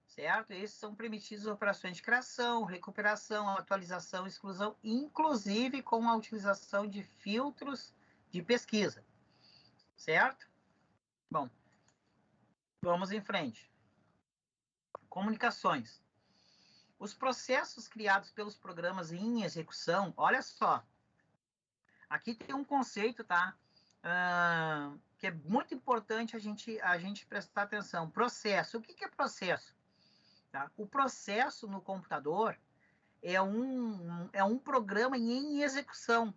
certo? Esses são permitidos operações de criação, recuperação, atualização, exclusão, inclusive com a utilização de filtros de pesquisa, certo? Bom, vamos em frente. Comunicações. Os processos criados pelos programas em execução, olha só, aqui tem um conceito, tá? Que é muito importante a gente prestar atenção. Processo. O que é processo? Tá? O processo no computador é um programa em execução.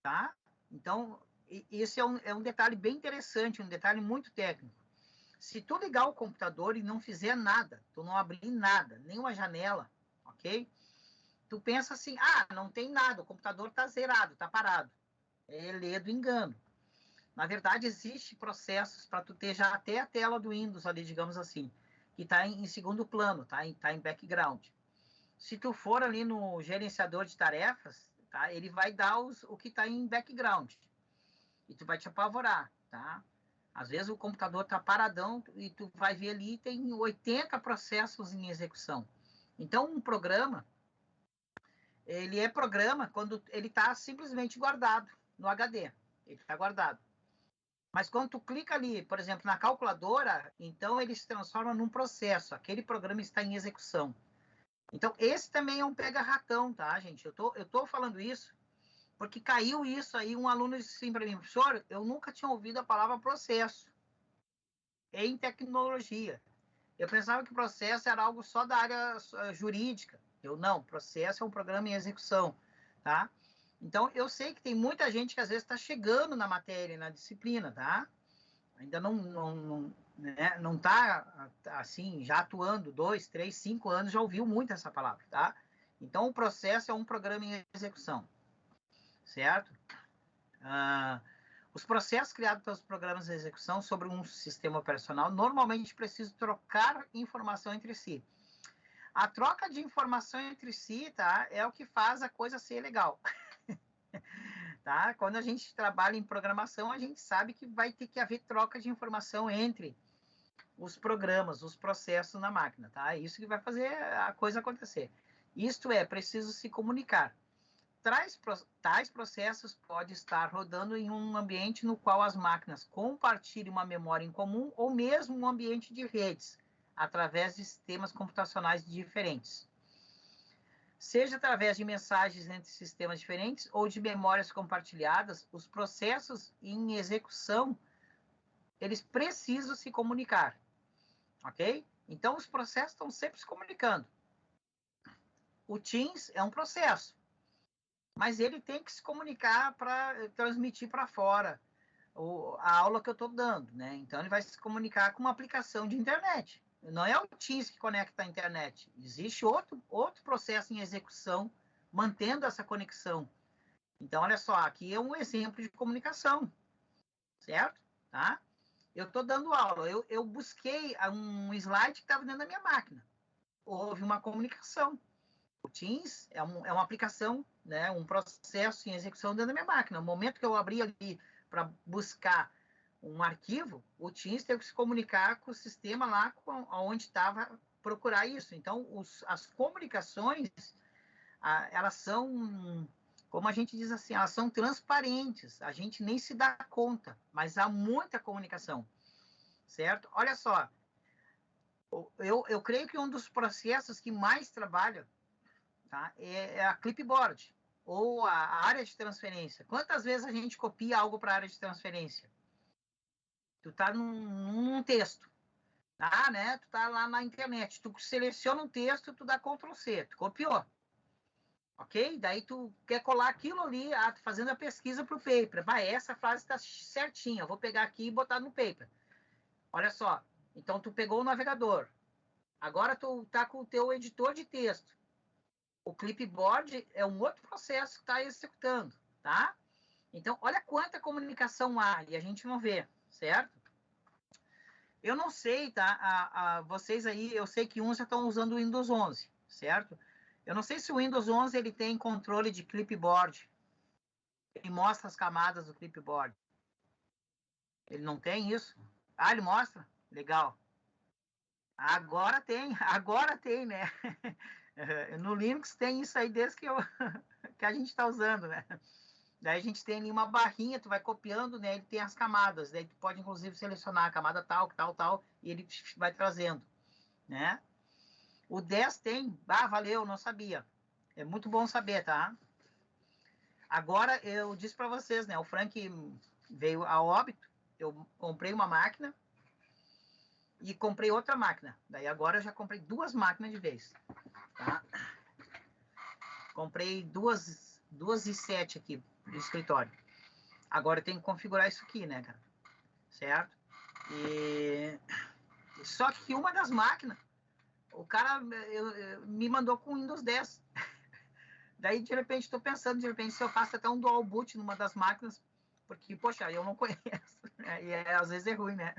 Tá? Então, esse é um detalhe bem interessante, um detalhe muito técnico. Se tu ligar o computador e não fizer nada, tu não abrir nada, nenhuma janela, ok? Tu pensa assim, não tem nada, o computador está zerado, está parado. É ler do engano. Na verdade, existem processos para tu ter já até a tela do Windows ali, digamos assim, que está em segundo plano, tá em background. Se tu for ali no gerenciador de tarefas, tá, ele vai dar o que está em background. E tu vai te apavorar, tá? Às vezes o computador está paradão e tu vai ver ali, tem 80 processos em execução. Então, um programa, ele é programa quando ele está simplesmente guardado no HD. Ele está guardado. Mas quando tu clica ali, por exemplo, na calculadora, então ele se transforma num processo. Aquele programa está em execução. Então, esse também é um pega-ratão, tá, gente? Eu tô falando isso porque caiu isso aí, um aluno disse assim para mim, professor, eu nunca tinha ouvido a palavra processo em tecnologia. Eu pensava que processo era algo só da área jurídica. Não, processo é um programa em execução, tá? Então, eu sei que tem muita gente que às vezes está chegando na matéria, na disciplina, tá? Ainda não tá, assim, já atuando 2, 3, 5 anos, já ouviu muito essa palavra, tá? Então, o processo é um programa em execução, certo? Os processos criados pelos programas de execução sobre um sistema operacional normalmente precisam trocar informação entre si. A troca de informação entre si, tá, é o que faz a coisa ser legal. Tá? Quando a gente trabalha em programação, a gente sabe que vai ter que haver troca de informação entre os programas, os processos na máquina, tá? É isso que vai fazer a coisa acontecer. Isto é, preciso se comunicar. Tais processos podem estar rodando em um ambiente no qual as máquinas compartilham uma memória em comum ou mesmo um ambiente de redes, através de sistemas computacionais diferentes. Seja através de mensagens entre sistemas diferentes ou de memórias compartilhadas, os processos em execução, eles precisam se comunicar, ok? Então, os processos estão sempre se comunicando. O Teams é um processo, mas ele tem que se comunicar para transmitir para fora a aula que eu estou dando, né? Então, ele vai se comunicar com uma aplicação de internet. Não é o Teams que conecta à internet. Existe outro processo em execução mantendo essa conexão. Então, olha só, aqui é um exemplo de comunicação, certo? Tá? Eu estou dando aula, eu busquei um slide que estava dentro da minha máquina. Houve uma comunicação. O Teams é uma aplicação, né, um processo em execução dentro da minha máquina. No momento que eu abri ali para buscar um arquivo, o Teams teve que se comunicar com o sistema lá onde estava procurar isso. Então, as comunicações, elas são, como a gente diz assim, elas são transparentes. A gente nem se dá conta, mas há muita comunicação, certo? Olha só, eu creio que um dos processos que mais trabalha, tá, é a clipboard, ou a área de transferência. Quantas vezes a gente copia algo para a área de transferência? Tu tá num texto, tá, né? Tu tá lá na internet, tu seleciona um texto, tu dá Ctrl+C, tu copiou, ok? Daí tu quer colar aquilo ali, tu fazendo a pesquisa para o paper. Essa frase está certinha, eu vou pegar aqui e botar no paper. Olha só, então tu pegou o navegador, agora tu tá com o teu editor de texto. O clipboard é um outro processo que está executando, tá? Então, olha quanta comunicação há e a gente não vê, certo? Eu não sei, tá? Vocês aí, eu sei que uns já estão usando o Windows 11, certo? Eu não sei se o Windows 11 ele tem controle de clipboard. Ele mostra as camadas do clipboard. Ele não tem isso? Ele mostra? Legal. Agora tem, né? No Linux tem isso aí desde que a gente está usando, né? Daí a gente tem ali uma barrinha, tu vai copiando, né? Ele tem as camadas, daí tu pode inclusive selecionar a camada tal, e ele vai trazendo, né? O 10 tem, valeu, não sabia. É muito bom saber, tá? Agora eu disse para vocês, né? O Frank veio a óbito, eu comprei uma máquina e comprei outra máquina. Daí agora eu já comprei 2 máquinas de vez, tá? Comprei duas i7 aqui no escritório. Agora eu tenho que configurar isso aqui, né, cara? Certo? Só que uma das máquinas, o cara me mandou com Windows 10. Daí, de repente, estou pensando, se eu faço até um dual boot numa das máquinas, porque, poxa, eu não conheço. Né? E às vezes é ruim, né?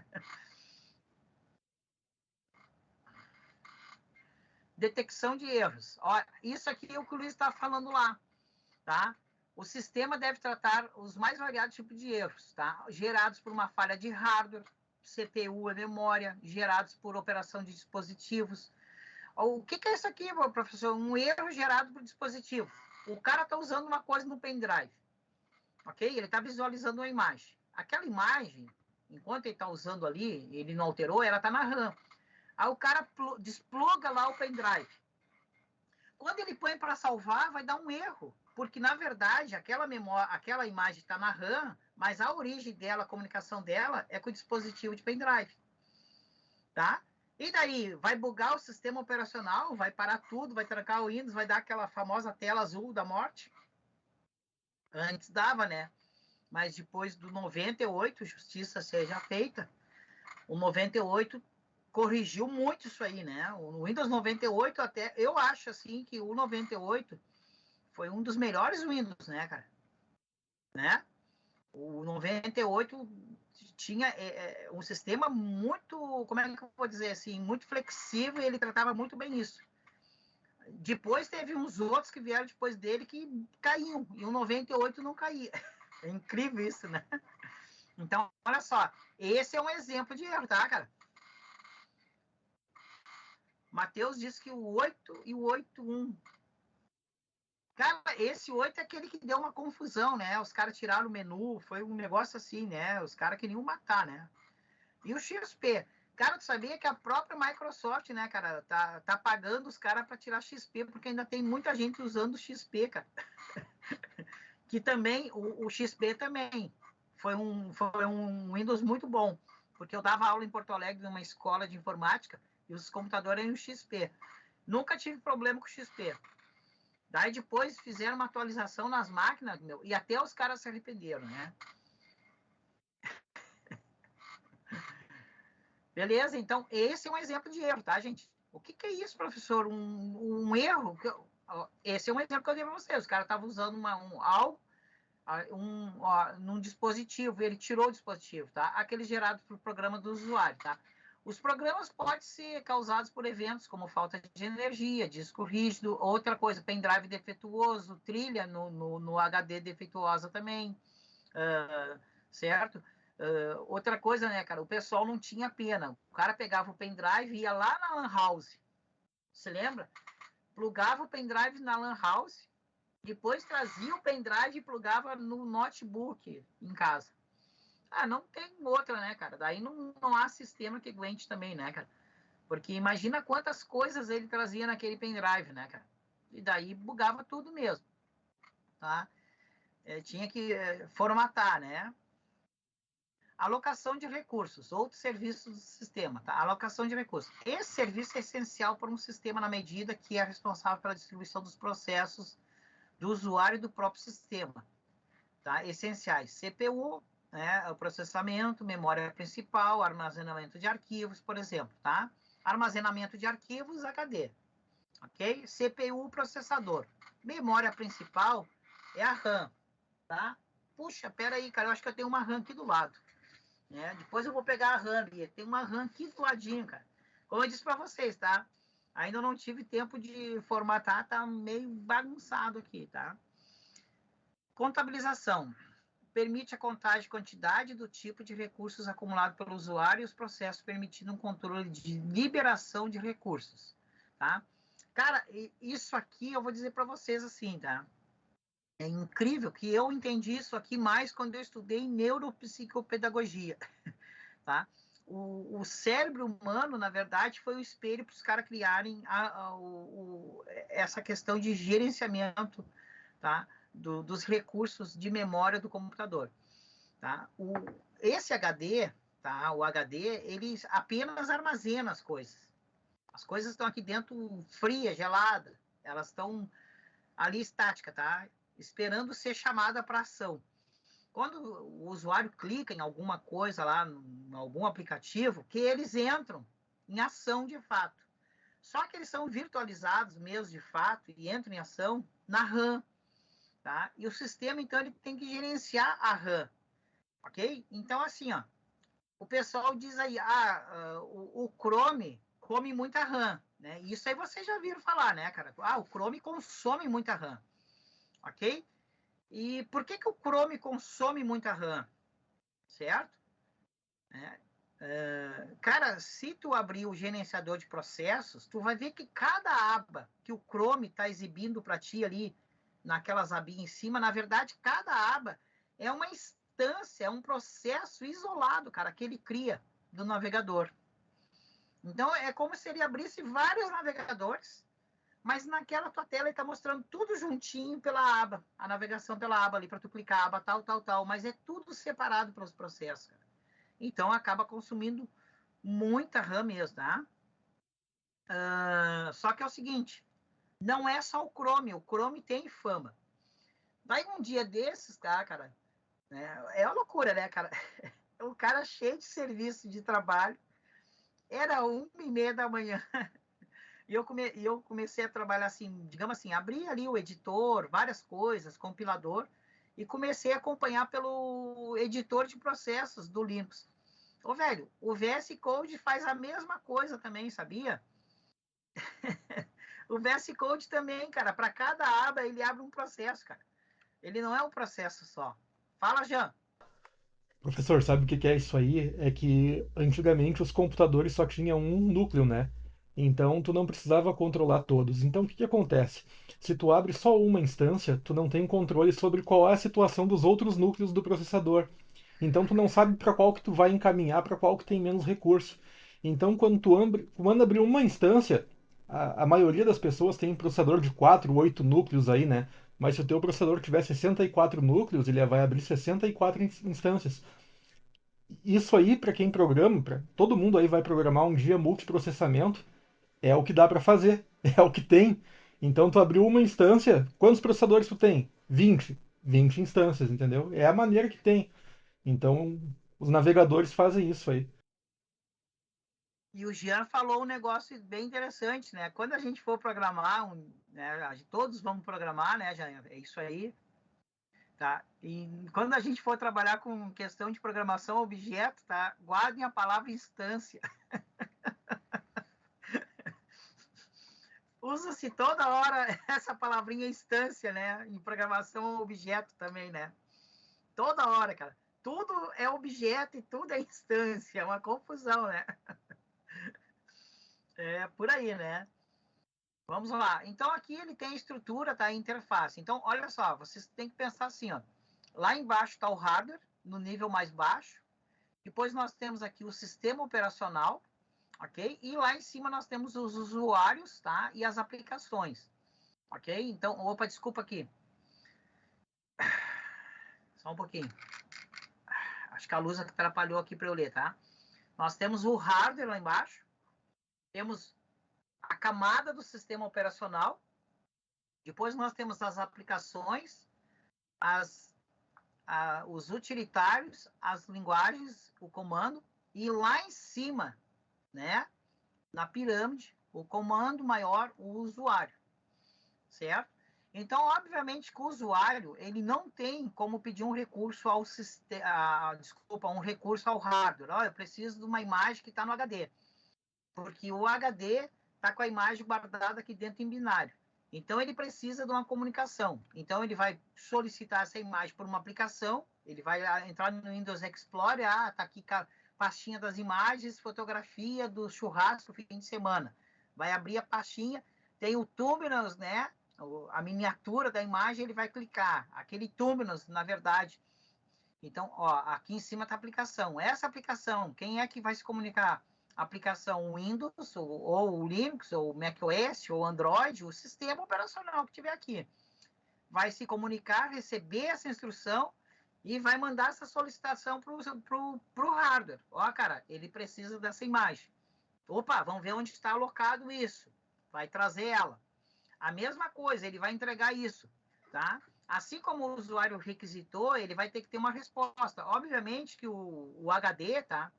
Detecção de erros. Ó, isso aqui é o que o Luiz está falando lá, tá? O sistema deve tratar os mais variados tipos de erros, tá? Gerados por uma falha de hardware, CPU e memória, gerados por operação de dispositivos. O que é isso aqui, professor? Um erro gerado por dispositivo. O cara está usando uma coisa no pendrive, ok? Ele está visualizando uma imagem. Aquela imagem, enquanto ele está usando ali, ele não alterou, ela está na RAM. Aí o cara despluga lá o pendrive. Quando ele põe para salvar, vai dar um erro, porque na verdade aquela memória, aquela imagem está na RAM, mas a origem dela, a comunicação dela é com o dispositivo de pendrive, tá? E daí vai bugar o sistema operacional, vai parar tudo, vai trancar o Windows, vai dar aquela famosa tela azul da morte. Antes dava, né? Mas depois do 98, justiça seja feita, o 98 corrigiu muito isso aí, né? O Windows 98 até, eu acho assim que o 98 foi um dos melhores Windows, né, cara? Né? O 98 tinha um sistema muito, como é que eu vou dizer assim, muito flexível, e ele tratava muito bem isso. Depois teve uns outros que vieram depois dele que caíam, e o 98 não caía. É incrível isso, né? Então, olha só, esse é um exemplo de erro, tá, cara? Mateus disse que o 8 e o 8.1. Cara, esse 8 é aquele que deu uma confusão, né? Os caras tiraram o menu, foi um negócio assim, né? Os caras queriam matar, né? E o XP? Cara, tu sabia que a própria Microsoft, né, cara, tá pagando os caras para tirar XP, porque ainda tem muita gente usando o XP, cara. Que também, o XP também foi um Windows muito bom, porque eu dava aula em Porto Alegre numa escola de informática e os computadores eram o XP. Nunca tive problema com o XP. Daí depois fizeram uma atualização nas máquinas, meu, e até os caras se arrependeram, né? Beleza? Então, esse é um exemplo de erro, tá, gente? O que é isso, professor? Um erro? Esse é um exemplo que eu dei para vocês. Os caras estavam usando algo num dispositivo, ele tirou o dispositivo, tá? Aquele gerado pelo programa do usuário, tá? Os programas podem ser causados por eventos como falta de energia, disco rígido, outra coisa, pendrive defeituoso, trilha no HD defeituosa também, certo? Outra coisa, né, cara, o pessoal não tinha pena. O cara pegava o pendrive e ia lá na Lan House, você lembra? Plugava o pendrive na Lan House, depois trazia o pendrive e plugava no notebook em casa. Não tem outra, né, cara? Daí não há sistema que aguente também, né, cara? Porque imagina quantas coisas ele trazia naquele pendrive, né, cara? E daí bugava tudo mesmo, tá? Tinha que formatar, né? Alocação de recursos, outros serviços do sistema, tá? Alocação de recursos. Esse serviço é essencial para um sistema na medida que é responsável pela distribuição dos processos do usuário e do próprio sistema, tá? Essenciais, CPU, né, o processamento, memória principal, armazenamento de arquivos, por exemplo, tá? Armazenamento de arquivos, HD, ok? CPU, processador. Memória principal é a RAM, tá? Puxa, pera aí, cara, eu acho que eu tenho uma RAM aqui do lado, né? Depois eu vou pegar a RAM ali, tem uma RAM aqui do ladinho, cara. Como eu disse para vocês, tá? Ainda não tive tempo de formatar, tá meio bagunçado aqui, tá? Contabilização. Permite a contagem de quantidade do tipo de recursos acumulado pelo usuário e os processos permitindo um controle de liberação de recursos, tá? Cara, isso aqui eu vou dizer para vocês assim, tá? É incrível que eu entendi isso aqui mais quando eu estudei neuropsicopedagogia, tá? O cérebro humano, na verdade, foi o espelho para os caras criarem essa questão de gerenciamento, tá? Dos recursos de memória do computador, tá? Esse HD, tá? O HD, ele apenas armazena as coisas. As coisas estão aqui dentro fria, gelada, elas estão ali estática, tá? Esperando ser chamada para ação. Quando o usuário clica em alguma coisa lá, em algum aplicativo, que eles entram em ação de fato. Só que eles são virtualizados mesmo de fato e entram em ação na RAM. Tá? E o sistema, então, ele tem que gerenciar a RAM, ok? Então, assim, ó, o pessoal diz aí, o Chrome come muita RAM, né? Isso aí vocês já viram falar, né, cara? O Chrome consome muita RAM, ok? E por que o Chrome consome muita RAM? Certo? Cara, se tu abrir o gerenciador de processos, tu vai ver que cada aba que o Chrome está exibindo para ti ali, naquelas abinhas em cima, na verdade, cada aba é uma instância, é um processo isolado, cara, que ele cria do navegador. Então, é como se ele abrisse vários navegadores, mas naquela tua tela ele está mostrando tudo juntinho pela aba, a navegação pela aba ali, para tu clicar, aba tal, mas é tudo separado pelos processos, cara. Então, acaba consumindo muita RAM mesmo, tá? Só que é o seguinte, não é só o Chrome tem fama. Daí um dia desses, tá, cara, né, é uma loucura, né, cara? O cara cheio de serviço de trabalho, era 1h30 da manhã, e eu comecei a trabalhar assim, digamos assim, abri ali o editor, várias coisas, compilador, e comecei a acompanhar pelo editor de processos do Linux. Ô, velho, o VS Code faz a mesma coisa também, sabia? O VS Code também, cara, para cada aba ele abre um processo, cara. Ele não é um processo só. Fala, Jean. Professor, sabe o que que é isso aí? É que antigamente os computadores só tinham um núcleo, né? Então tu não precisava controlar todos. Então o que que acontece? Se tu abre só uma instância, tu não tem controle sobre qual é a situação dos outros núcleos do processador. Então tu não sabe para qual que tu vai encaminhar, para qual que tem menos recurso. Então quando tu manda abrir uma instância, a maioria das pessoas tem um processador de 4, 8 núcleos aí, né? Mas se o teu processador tiver 64 núcleos, ele vai abrir 64 instâncias. Isso aí, para quem programa, para todo mundo aí vai programar um dia multiprocessamento, é o que dá para fazer, é o que tem. Então tu abriu uma instância, quantos processadores tu tem? 20 instâncias, entendeu? É a maneira que tem. Então os navegadores fazem isso aí. E o Jean falou um negócio bem interessante, né? Quando a gente for programar, né, todos vamos programar, né, Jean? É isso aí, tá? E quando a gente for trabalhar com questão de programação objeto, tá? Guardem a palavra instância. Usa-se toda hora essa palavrinha instância, né? Em programação objeto também, né? Toda hora, cara. Tudo é objeto e tudo é instância. É uma confusão, né? É por aí, né? Vamos lá. Então, aqui ele tem a estrutura, tá? A interface. Então, olha só, vocês têm que pensar assim, ó. Lá embaixo está o hardware, no nível mais baixo. Depois nós temos aqui o sistema operacional, ok? E lá em cima nós temos os usuários, tá? E as aplicações, ok? Então, opa, desculpa aqui. Só um pouquinho. Acho que a luz atrapalhou aqui para eu ler, tá? Nós temos o hardware lá embaixo. Temos a camada do sistema operacional. Depois nós temos as aplicações, os utilitários, as linguagens, o comando. E lá em cima, né, na pirâmide, o comando maior, o usuário. Certo? Então, obviamente que o usuário, ele não tem como pedir um recurso ao sistema, um recurso ao hardware. Eu preciso de uma imagem que está no HD. Porque o HD está com a imagem guardada aqui dentro em binário. Então, ele precisa de uma comunicação. Então, ele vai solicitar essa imagem por uma aplicação, ele vai entrar no Windows Explorer, está aqui a pastinha das imagens, fotografia do churrasco fim de semana. Vai abrir a pastinha, tem o Thumbnails, né? A miniatura da imagem, ele vai clicar. Aquele Thumbnails, na verdade. Então, ó, aqui em cima está a aplicação. Essa aplicação, quem é que vai se comunicar? Aplicação Windows, ou Linux, ou macOS, ou Android, o sistema operacional que tiver aqui. Vai se comunicar, receber essa instrução e vai mandar essa solicitação para o hardware. Ó, cara, ele precisa dessa imagem. Opa, vamos ver onde está alocado isso. Vai trazer ela. A mesma coisa, ele vai entregar isso, tá? Assim como o usuário requisitou, ele vai ter que ter uma resposta. Obviamente que o HD, tá?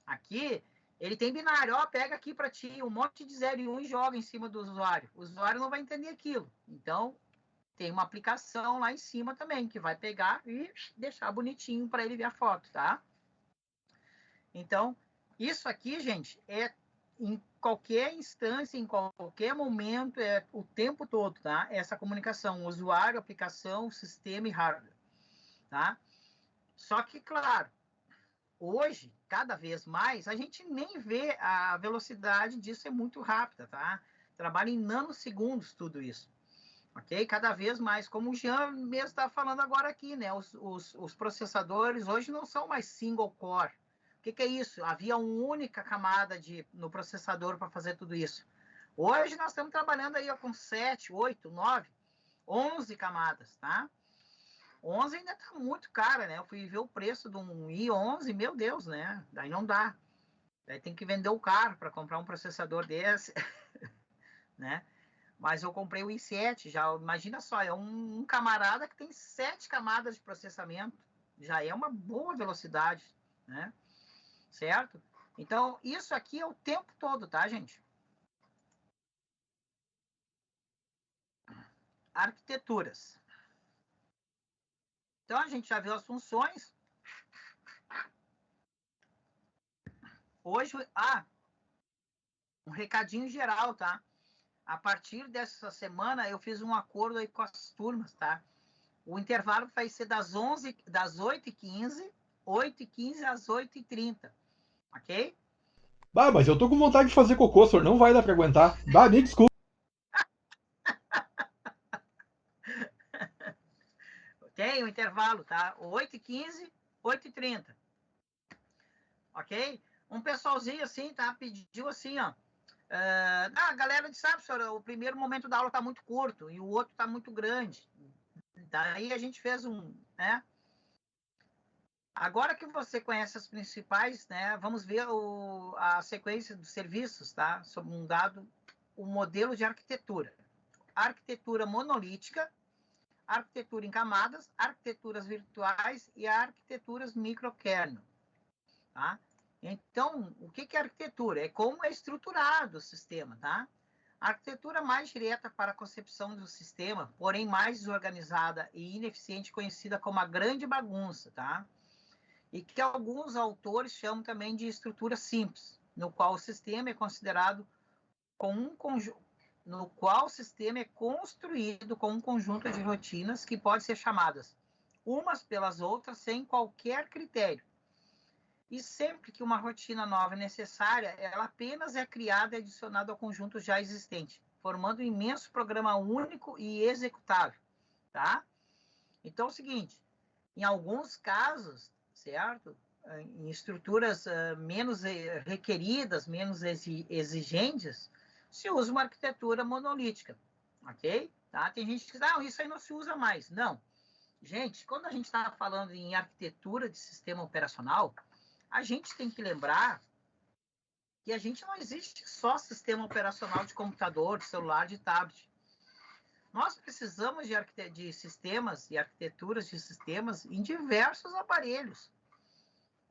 Aqui, ele tem binário. Ó, pega aqui para ti um monte de 0 e 1 e joga em cima do usuário. O usuário não vai entender aquilo. Então, tem uma aplicação lá em cima também, que vai pegar e deixar bonitinho para ele ver a foto, tá? Então, isso aqui, gente, é em qualquer instância, em qualquer momento, é o tempo todo, tá? Essa comunicação, usuário, aplicação, sistema e hardware, tá? Só que, claro, hoje, cada vez mais, a gente nem vê a velocidade disso, é muito rápida, tá? Trabalha em nanosegundos tudo isso, ok? Cada vez mais, como o Jean mesmo está falando agora aqui, né? Os processadores hoje não são mais single core. O que é isso? Havia uma única camada no processador para fazer tudo isso. Hoje nós estamos trabalhando aí ó, com 7, 8, 9, 11 camadas, tá? 11 ainda tá muito cara, né? Eu fui ver o preço de um i11, meu Deus, né? Daí não dá. Daí tem que vender o carro para comprar um processador desse, né? Mas eu comprei o i7, já imagina só, é um camarada que tem 7 camadas de processamento. Já é uma boa velocidade, né? Certo? Então, isso aqui é o tempo todo, tá, gente? Arquiteturas. Então, a gente já viu as funções. Hoje, um recadinho geral, tá? A partir dessa semana, eu fiz um acordo aí com as turmas, tá? O intervalo vai ser das 8h15, 8h15 às 8h30, ok? Bah, mas eu tô com vontade de fazer cocô, senhor. Não vai dar pra aguentar. Bah, me desculpa. Tem o intervalo, tá? 8h15, 8h30. Ok? Um pessoalzinho assim, tá? Pediu assim, ó. A galera disse, sabe, senhora, o primeiro momento da aula tá muito curto e o outro tá muito grande. Daí a gente fez né? Agora que você conhece as principais, né? Vamos ver a sequência dos serviços, tá? Sobre o modelo de arquitetura. Arquitetura monolítica, arquitetura em camadas, arquiteturas virtuais e arquiteturas microkernel, tá? Então, o que é arquitetura? É como é estruturado o sistema, tá? A arquitetura mais direta para a concepção do sistema, porém mais desorganizada e ineficiente, conhecida como a grande bagunça, tá? E que alguns autores chamam também de estrutura simples, no qual o sistema é considerado como um conjunto, no qual o sistema é construído com um conjunto de rotinas que pode ser chamadas umas pelas outras sem qualquer critério. E sempre que uma rotina nova é necessária, ela apenas é criada e adicionada ao conjunto já existente, formando um imenso programa único e executável, tá? Então é o seguinte, em alguns casos, certo? Em estruturas menos requeridas, menos exigentes, se usa uma arquitetura monolítica, ok? Tá? Tem gente que diz, isso aí não se usa mais. Não. Gente, quando a gente está falando em arquitetura de sistema operacional, a gente tem que lembrar que a gente não existe só sistema operacional de computador, de celular, de tablet. Nós precisamos de sistemas e arquiteturas de sistemas em diversos aparelhos,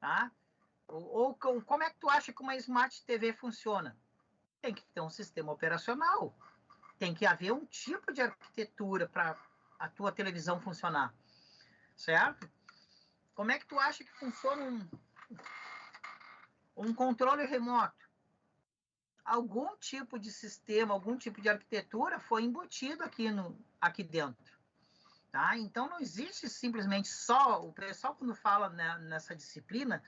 tá? Ou como é que tu acha que uma Smart TV funciona? Tem que ter um sistema operacional, tem que haver um tipo de arquitetura para a tua televisão funcionar, certo? Como é que tu acha que funciona um controle remoto? Algum tipo de sistema, algum tipo de arquitetura foi embutido aqui dentro. Tá? Então, não existe simplesmente só... O pessoal, quando fala nessa disciplina,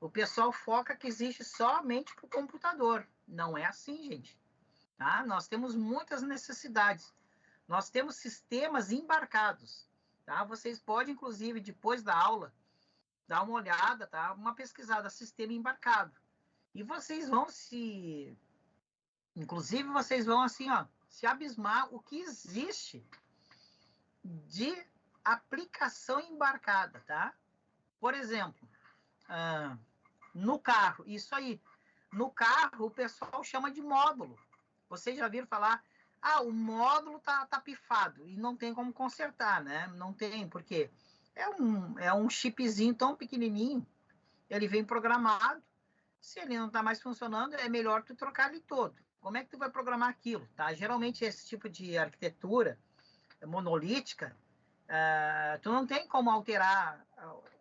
o pessoal foca que existe somente para o computador. Não é assim, gente. Tá? Nós temos muitas necessidades. Nós temos sistemas embarcados. Tá? Vocês podem, inclusive, depois da aula, dar uma olhada, tá? Uma pesquisada, sistema embarcado. E vocês vão Inclusive, vocês vão, assim, ó, se abismar o que existe de aplicação embarcada, tá? Por exemplo, no carro, isso aí. No carro, o pessoal chama de módulo. Vocês já viram falar, o módulo tá pifado e não tem como consertar, né? Não tem, porque é um chipzinho tão pequenininho, ele vem programado, se ele não tá mais funcionando, é melhor tu trocar ele todo. Como é que tu vai programar aquilo, tá? Geralmente, esse tipo de arquitetura monolítica, tu não tem como alterar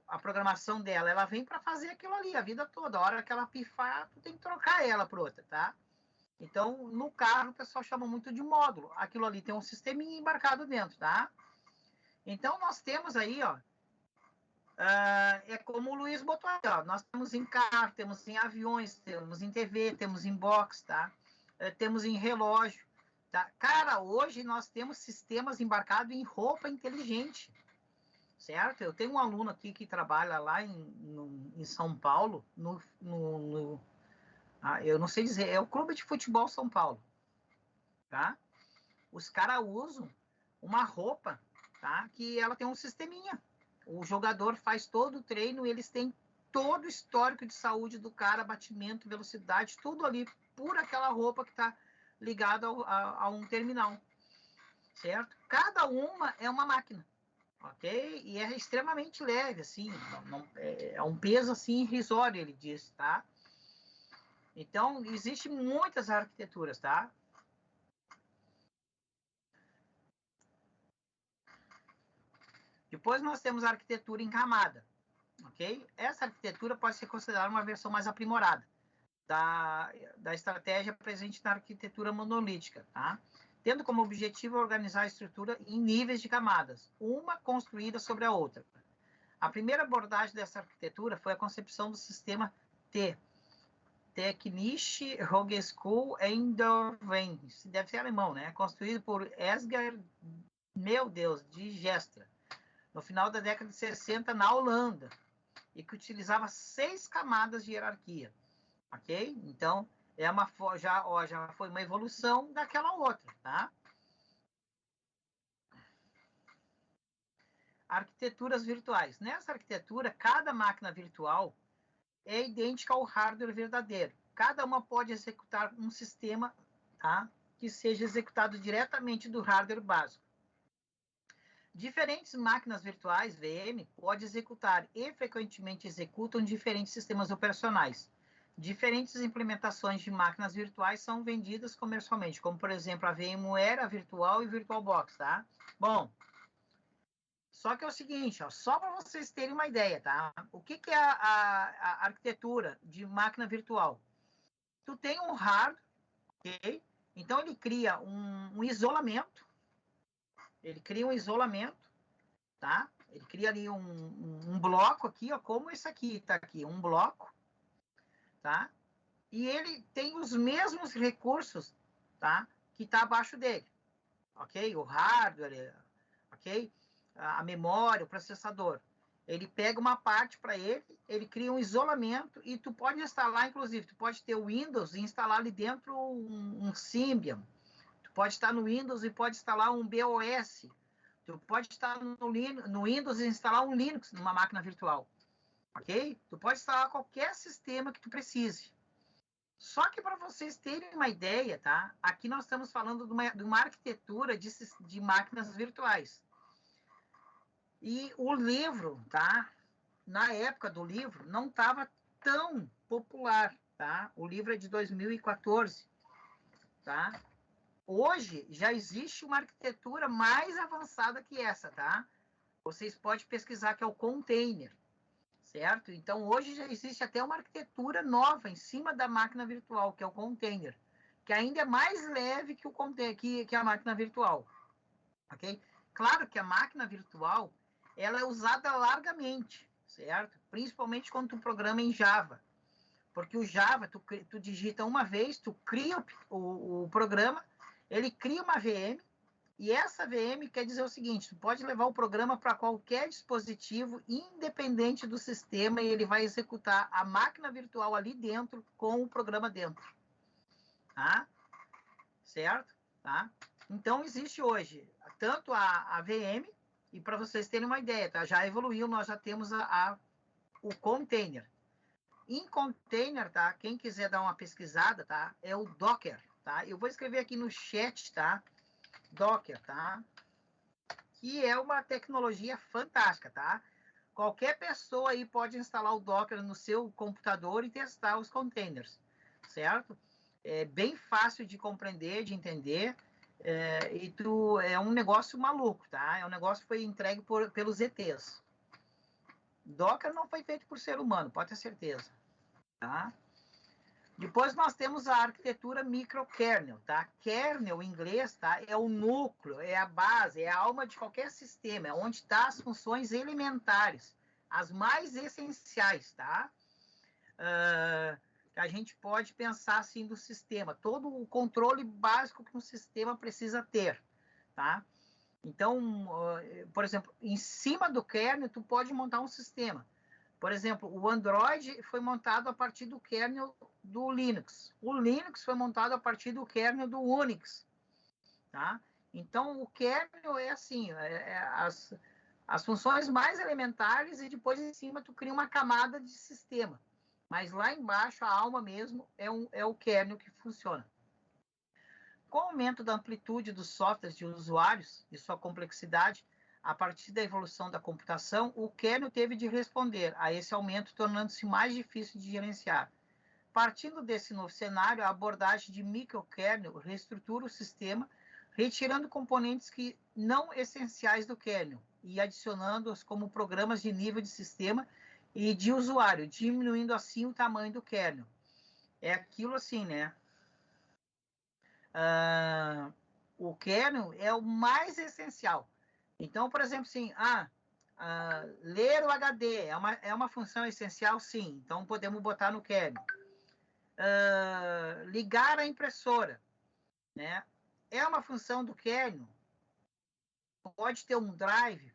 a programação dela, ela vem para fazer aquilo ali a vida toda. A hora que ela pifar, tu tem que trocar ela por outra, tá? Então, no carro, o pessoal chama muito de módulo. Aquilo ali tem um sisteminha embarcado dentro, tá? Então, nós temos aí, ó, é como o Luiz botou aí, ó, nós temos em carro, temos em aviões, temos em TV, temos em box, tá? Temos em relógio, tá? Cara, hoje nós temos sistemas embarcados em roupa inteligente, certo? Eu tenho um aluno aqui que trabalha lá em São Paulo, eu não sei dizer, é o Clube de Futebol São Paulo, tá? Os caras usam uma roupa, tá? Que ela tem um sisteminha. O jogador faz todo o treino, eles têm todo o histórico de saúde do cara, batimento, velocidade, tudo ali por aquela roupa que está ligada a um terminal, certo? Cada uma é uma máquina, ok? E é extremamente leve, assim, é um peso assim irrisório, ele diz, tá? Então, existem muitas arquiteturas, tá? Depois nós temos a arquitetura em camada, ok? Essa arquitetura pode ser considerada uma versão mais aprimorada da estratégia presente na arquitetura monolítica, tá? Tendo como objetivo organizar a estrutura em níveis de camadas, uma construída sobre a outra. A primeira abordagem dessa arquitetura foi a concepção do sistema T, Technische Hochschule Eindhoven, deve ser alemão, né? Construído por Esger, meu Deus, de Gestra, no final da década de 60 na Holanda, e que utilizava 6 camadas de hierarquia, ok? Então, já foi uma evolução daquela outra, tá? Arquiteturas virtuais. Nessa arquitetura, cada máquina virtual é idêntica ao hardware verdadeiro. Cada uma pode executar um sistema, tá? Que seja executado diretamente do hardware básico. Diferentes máquinas virtuais, VM, podem executar e frequentemente executam diferentes sistemas operacionais. Diferentes implementações de máquinas virtuais são vendidas comercialmente, como, por exemplo, a VMware, a Virtual e VirtualBox, tá? Bom, só que é o seguinte, ó, só para vocês terem uma ideia, tá? O que é a arquitetura de máquina virtual? Tu tem um hardware, ok? Então, ele cria um isolamento, tá? Ele cria ali um bloco aqui, ó, como esse aqui tá aqui, um bloco, tá? E ele tem os mesmos recursos, tá? Que tá abaixo dele, ok? O hardware, ok? A memória, o processador. Ele pega uma parte para ele cria um isolamento e tu pode instalar, inclusive, tu pode ter o Windows e instalar ali dentro um Symbian. Tu pode estar no Windows e pode instalar um BOS. Tu pode estar no Windows e instalar um Linux numa máquina virtual, ok? Tu pode instalar qualquer sistema que tu precise. Só que para vocês terem uma ideia, tá? Aqui nós estamos falando de uma arquitetura de máquinas virtuais. E o livro, tá? Na época do livro, não estava tão popular, tá? O livro é de 2014, tá? Hoje já existe uma arquitetura mais avançada que essa, tá? Vocês podem pesquisar que é o container, certo? Então, hoje já existe até uma arquitetura nova em cima da máquina virtual, que é o container, que ainda é mais leve que que a máquina virtual, ok? Claro que a máquina virtual, ela é usada largamente, certo? Principalmente quando tu programa em Java, porque o Java, tu digita uma vez, tu cria o programa, ele cria uma VM, e essa VM quer dizer o seguinte, tu pode levar o programa para qualquer dispositivo, independente do sistema, e ele vai executar a máquina virtual ali dentro, com o programa dentro. Tá? Certo? Tá? Então, existe hoje tanto a VM, e para vocês terem uma ideia, tá? Já evoluiu, nós já temos o container. Em container, tá? Quem quiser dar uma pesquisada, tá? É o Docker, tá? Eu vou escrever aqui no chat, tá? Docker, tá? Que é uma tecnologia fantástica, tá? Qualquer pessoa aí pode instalar o Docker no seu computador e testar os containers, certo? É bem fácil de compreender, de entender, é um negócio maluco, tá? É um negócio que foi entregue pelos ETs. Docker não foi feito por ser humano, pode ter certeza, tá? Depois nós temos a arquitetura microkernel, tá? Kernel, em inglês, tá? É o núcleo, é a base, é a alma de qualquer sistema, é onde estão as funções elementares, as mais essenciais, tá? Que a gente pode pensar assim do sistema, todo o controle básico que um sistema precisa ter, tá? Então, por exemplo, em cima do kernel, tu pode montar um sistema. Por exemplo, o Android foi montado a partir do kernel do Linux. O Linux foi montado a partir do kernel do Unix. tá? Então, o kernel é assim, as funções mais elementares e depois em cima tu cria uma camada de sistema. Mas lá embaixo, a alma mesmo é o kernel que funciona. Com o aumento da amplitude dos softwares de usuários e sua complexidade, a partir da evolução da computação, o kernel teve de responder a esse aumento, tornando-se mais difícil de gerenciar. Partindo desse novo cenário, a abordagem de microkernel reestrutura o sistema, retirando componentes que não essenciais do kernel e adicionando-os como programas de nível de sistema e de usuário, diminuindo assim o tamanho do kernel. É aquilo assim, né? O kernel é o mais essencial. Então, por exemplo, assim, ler o HD é uma função essencial? Sim. Então, podemos botar no kernel. Ligar a impressora, né? É uma função do kernel. Pode ter um drive,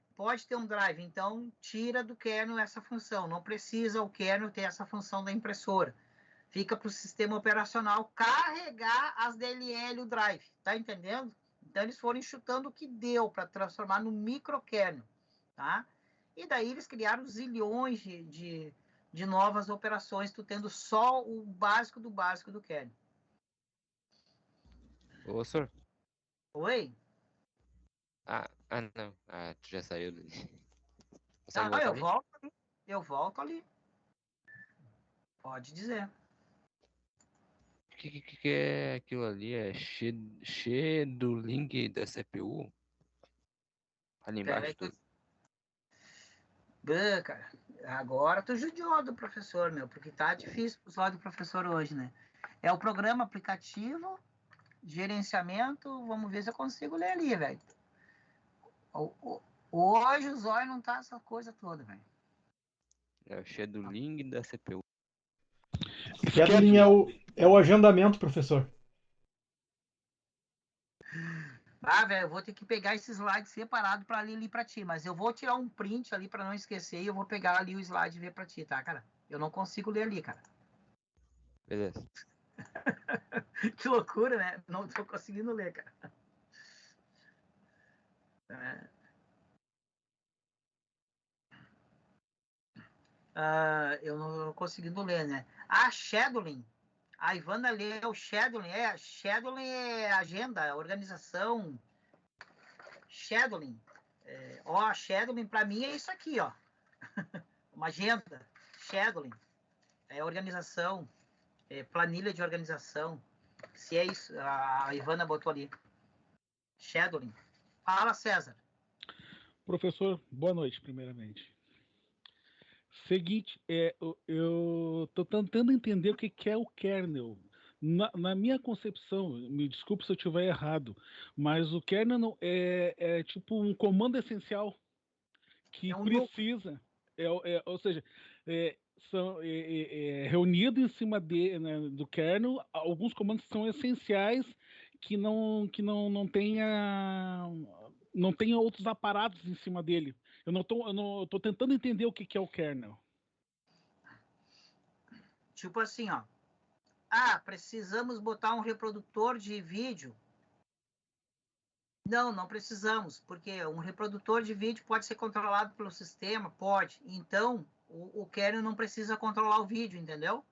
então tira do kernel essa função, não precisa o kernel ter essa função da impressora, fica para o sistema operacional carregar as DLL, o drive, tá entendendo? Então eles foram enxutando o que deu para transformar no microkernel, tá? E daí eles criaram zilhões de novas operações, tu tendo só o básico do kernel. Ô, professor. Oi? Não. Tu já saiu dali. Não, eu volto ali. Pode dizer. O que é aquilo ali? É scheduling da CPU? Ali embaixo tudo. Cara, agora tu judiou do professor, meu, porque tá difícil pro zóio do professor hoje, né? É o programa aplicativo, gerenciamento, vamos ver se eu consigo ler ali, velho. Hoje o zóio não tá essa coisa toda, velho. É o scheduling da CPU. Scheduling é o agendamento, professor. Velho, eu vou ter que pegar esse slide separado para ler ali para ti, mas eu vou tirar um print ali para não esquecer e eu vou pegar ali o slide e ver para ti, tá, cara? Eu não consigo ler ali, cara. Beleza. Que loucura, né? Não tô conseguindo ler, cara. Eu não tô conseguindo ler, né? Scheduling. A Ivana lê o scheduling. Scheduling é agenda, organização. Scheduling. Scheduling para mim é isso aqui, ó. Uma agenda. Scheduling. É organização. Planilha de organização. Se é isso, a Ivana botou ali. Scheduling. Fala, César. Professor, boa noite, primeiramente. Seguinte, eu estou tentando entender o que é o kernel. Na minha concepção, me desculpe se eu estiver errado, mas o kernel é tipo um comando essencial que precisa, ou seja, são reunido em cima né, do kernel alguns comandos que são essenciais que não tenha outros aparatos em cima dele. Eu não tô tentando entender o que é o kernel. Tipo assim, ó. Precisamos botar um reprodutor de vídeo. Não precisamos, porque um reprodutor de vídeo pode ser controlado pelo sistema, pode. Então, o kernel não precisa controlar o vídeo, entendeu?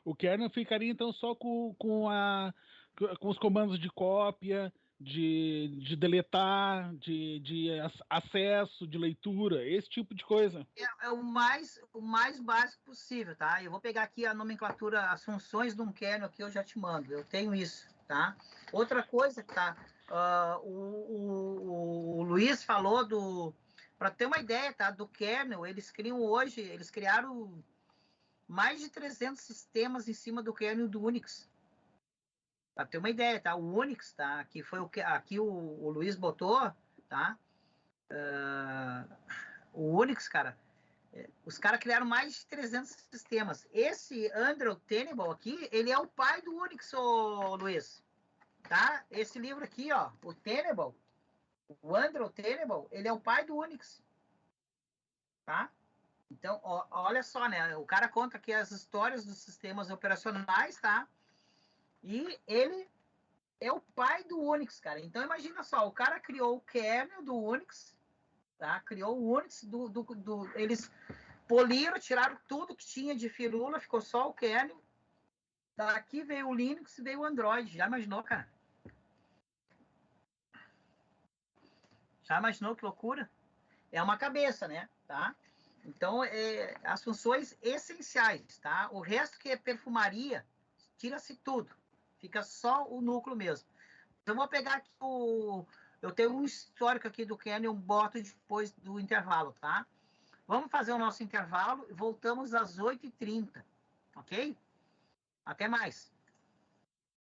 O kernel ficaria, então, só com os comandos de cópia, de deletar, de acesso, de leitura, esse tipo de coisa. É o mais básico possível, tá? Eu vou pegar aqui a nomenclatura, as funções de um kernel que eu já te mando. Eu tenho isso, tá? Outra coisa, tá? O Luiz falou para ter uma ideia, tá? Do kernel, eles criaram mais de 300 sistemas em cima do kernel do Unix. Para ter uma ideia, tá? O Unix, tá? Aqui foi aqui o Luiz botou, tá? O Unix, cara, os caras criaram mais de 300 sistemas. Esse Andrew Tenable aqui, ele é o pai do Unix, ô Luiz. Tá? Esse livro aqui, ó, o Tenable, o Andrew Tenable, ele é o pai do Unix. Tá? Então, olha só, né? O cara conta aqui as histórias dos sistemas operacionais, tá? E ele é o pai do Unix, cara. Então, imagina só, o cara criou o kernel do Unix, tá? Criou o Unix eles poliram, tiraram tudo que tinha de firula, ficou só o kernel. Daqui veio o Linux e veio o Android. Já imaginou, cara? Já imaginou que loucura? É uma cabeça, né? Tá? Então, as funções essenciais, tá? O resto que é perfumaria, tira-se tudo. Fica só o núcleo mesmo. Eu vou pegar aqui eu tenho um histórico aqui do kernel, eu boto depois do intervalo, tá? Vamos fazer o nosso intervalo e voltamos às 8h30, ok? Até mais.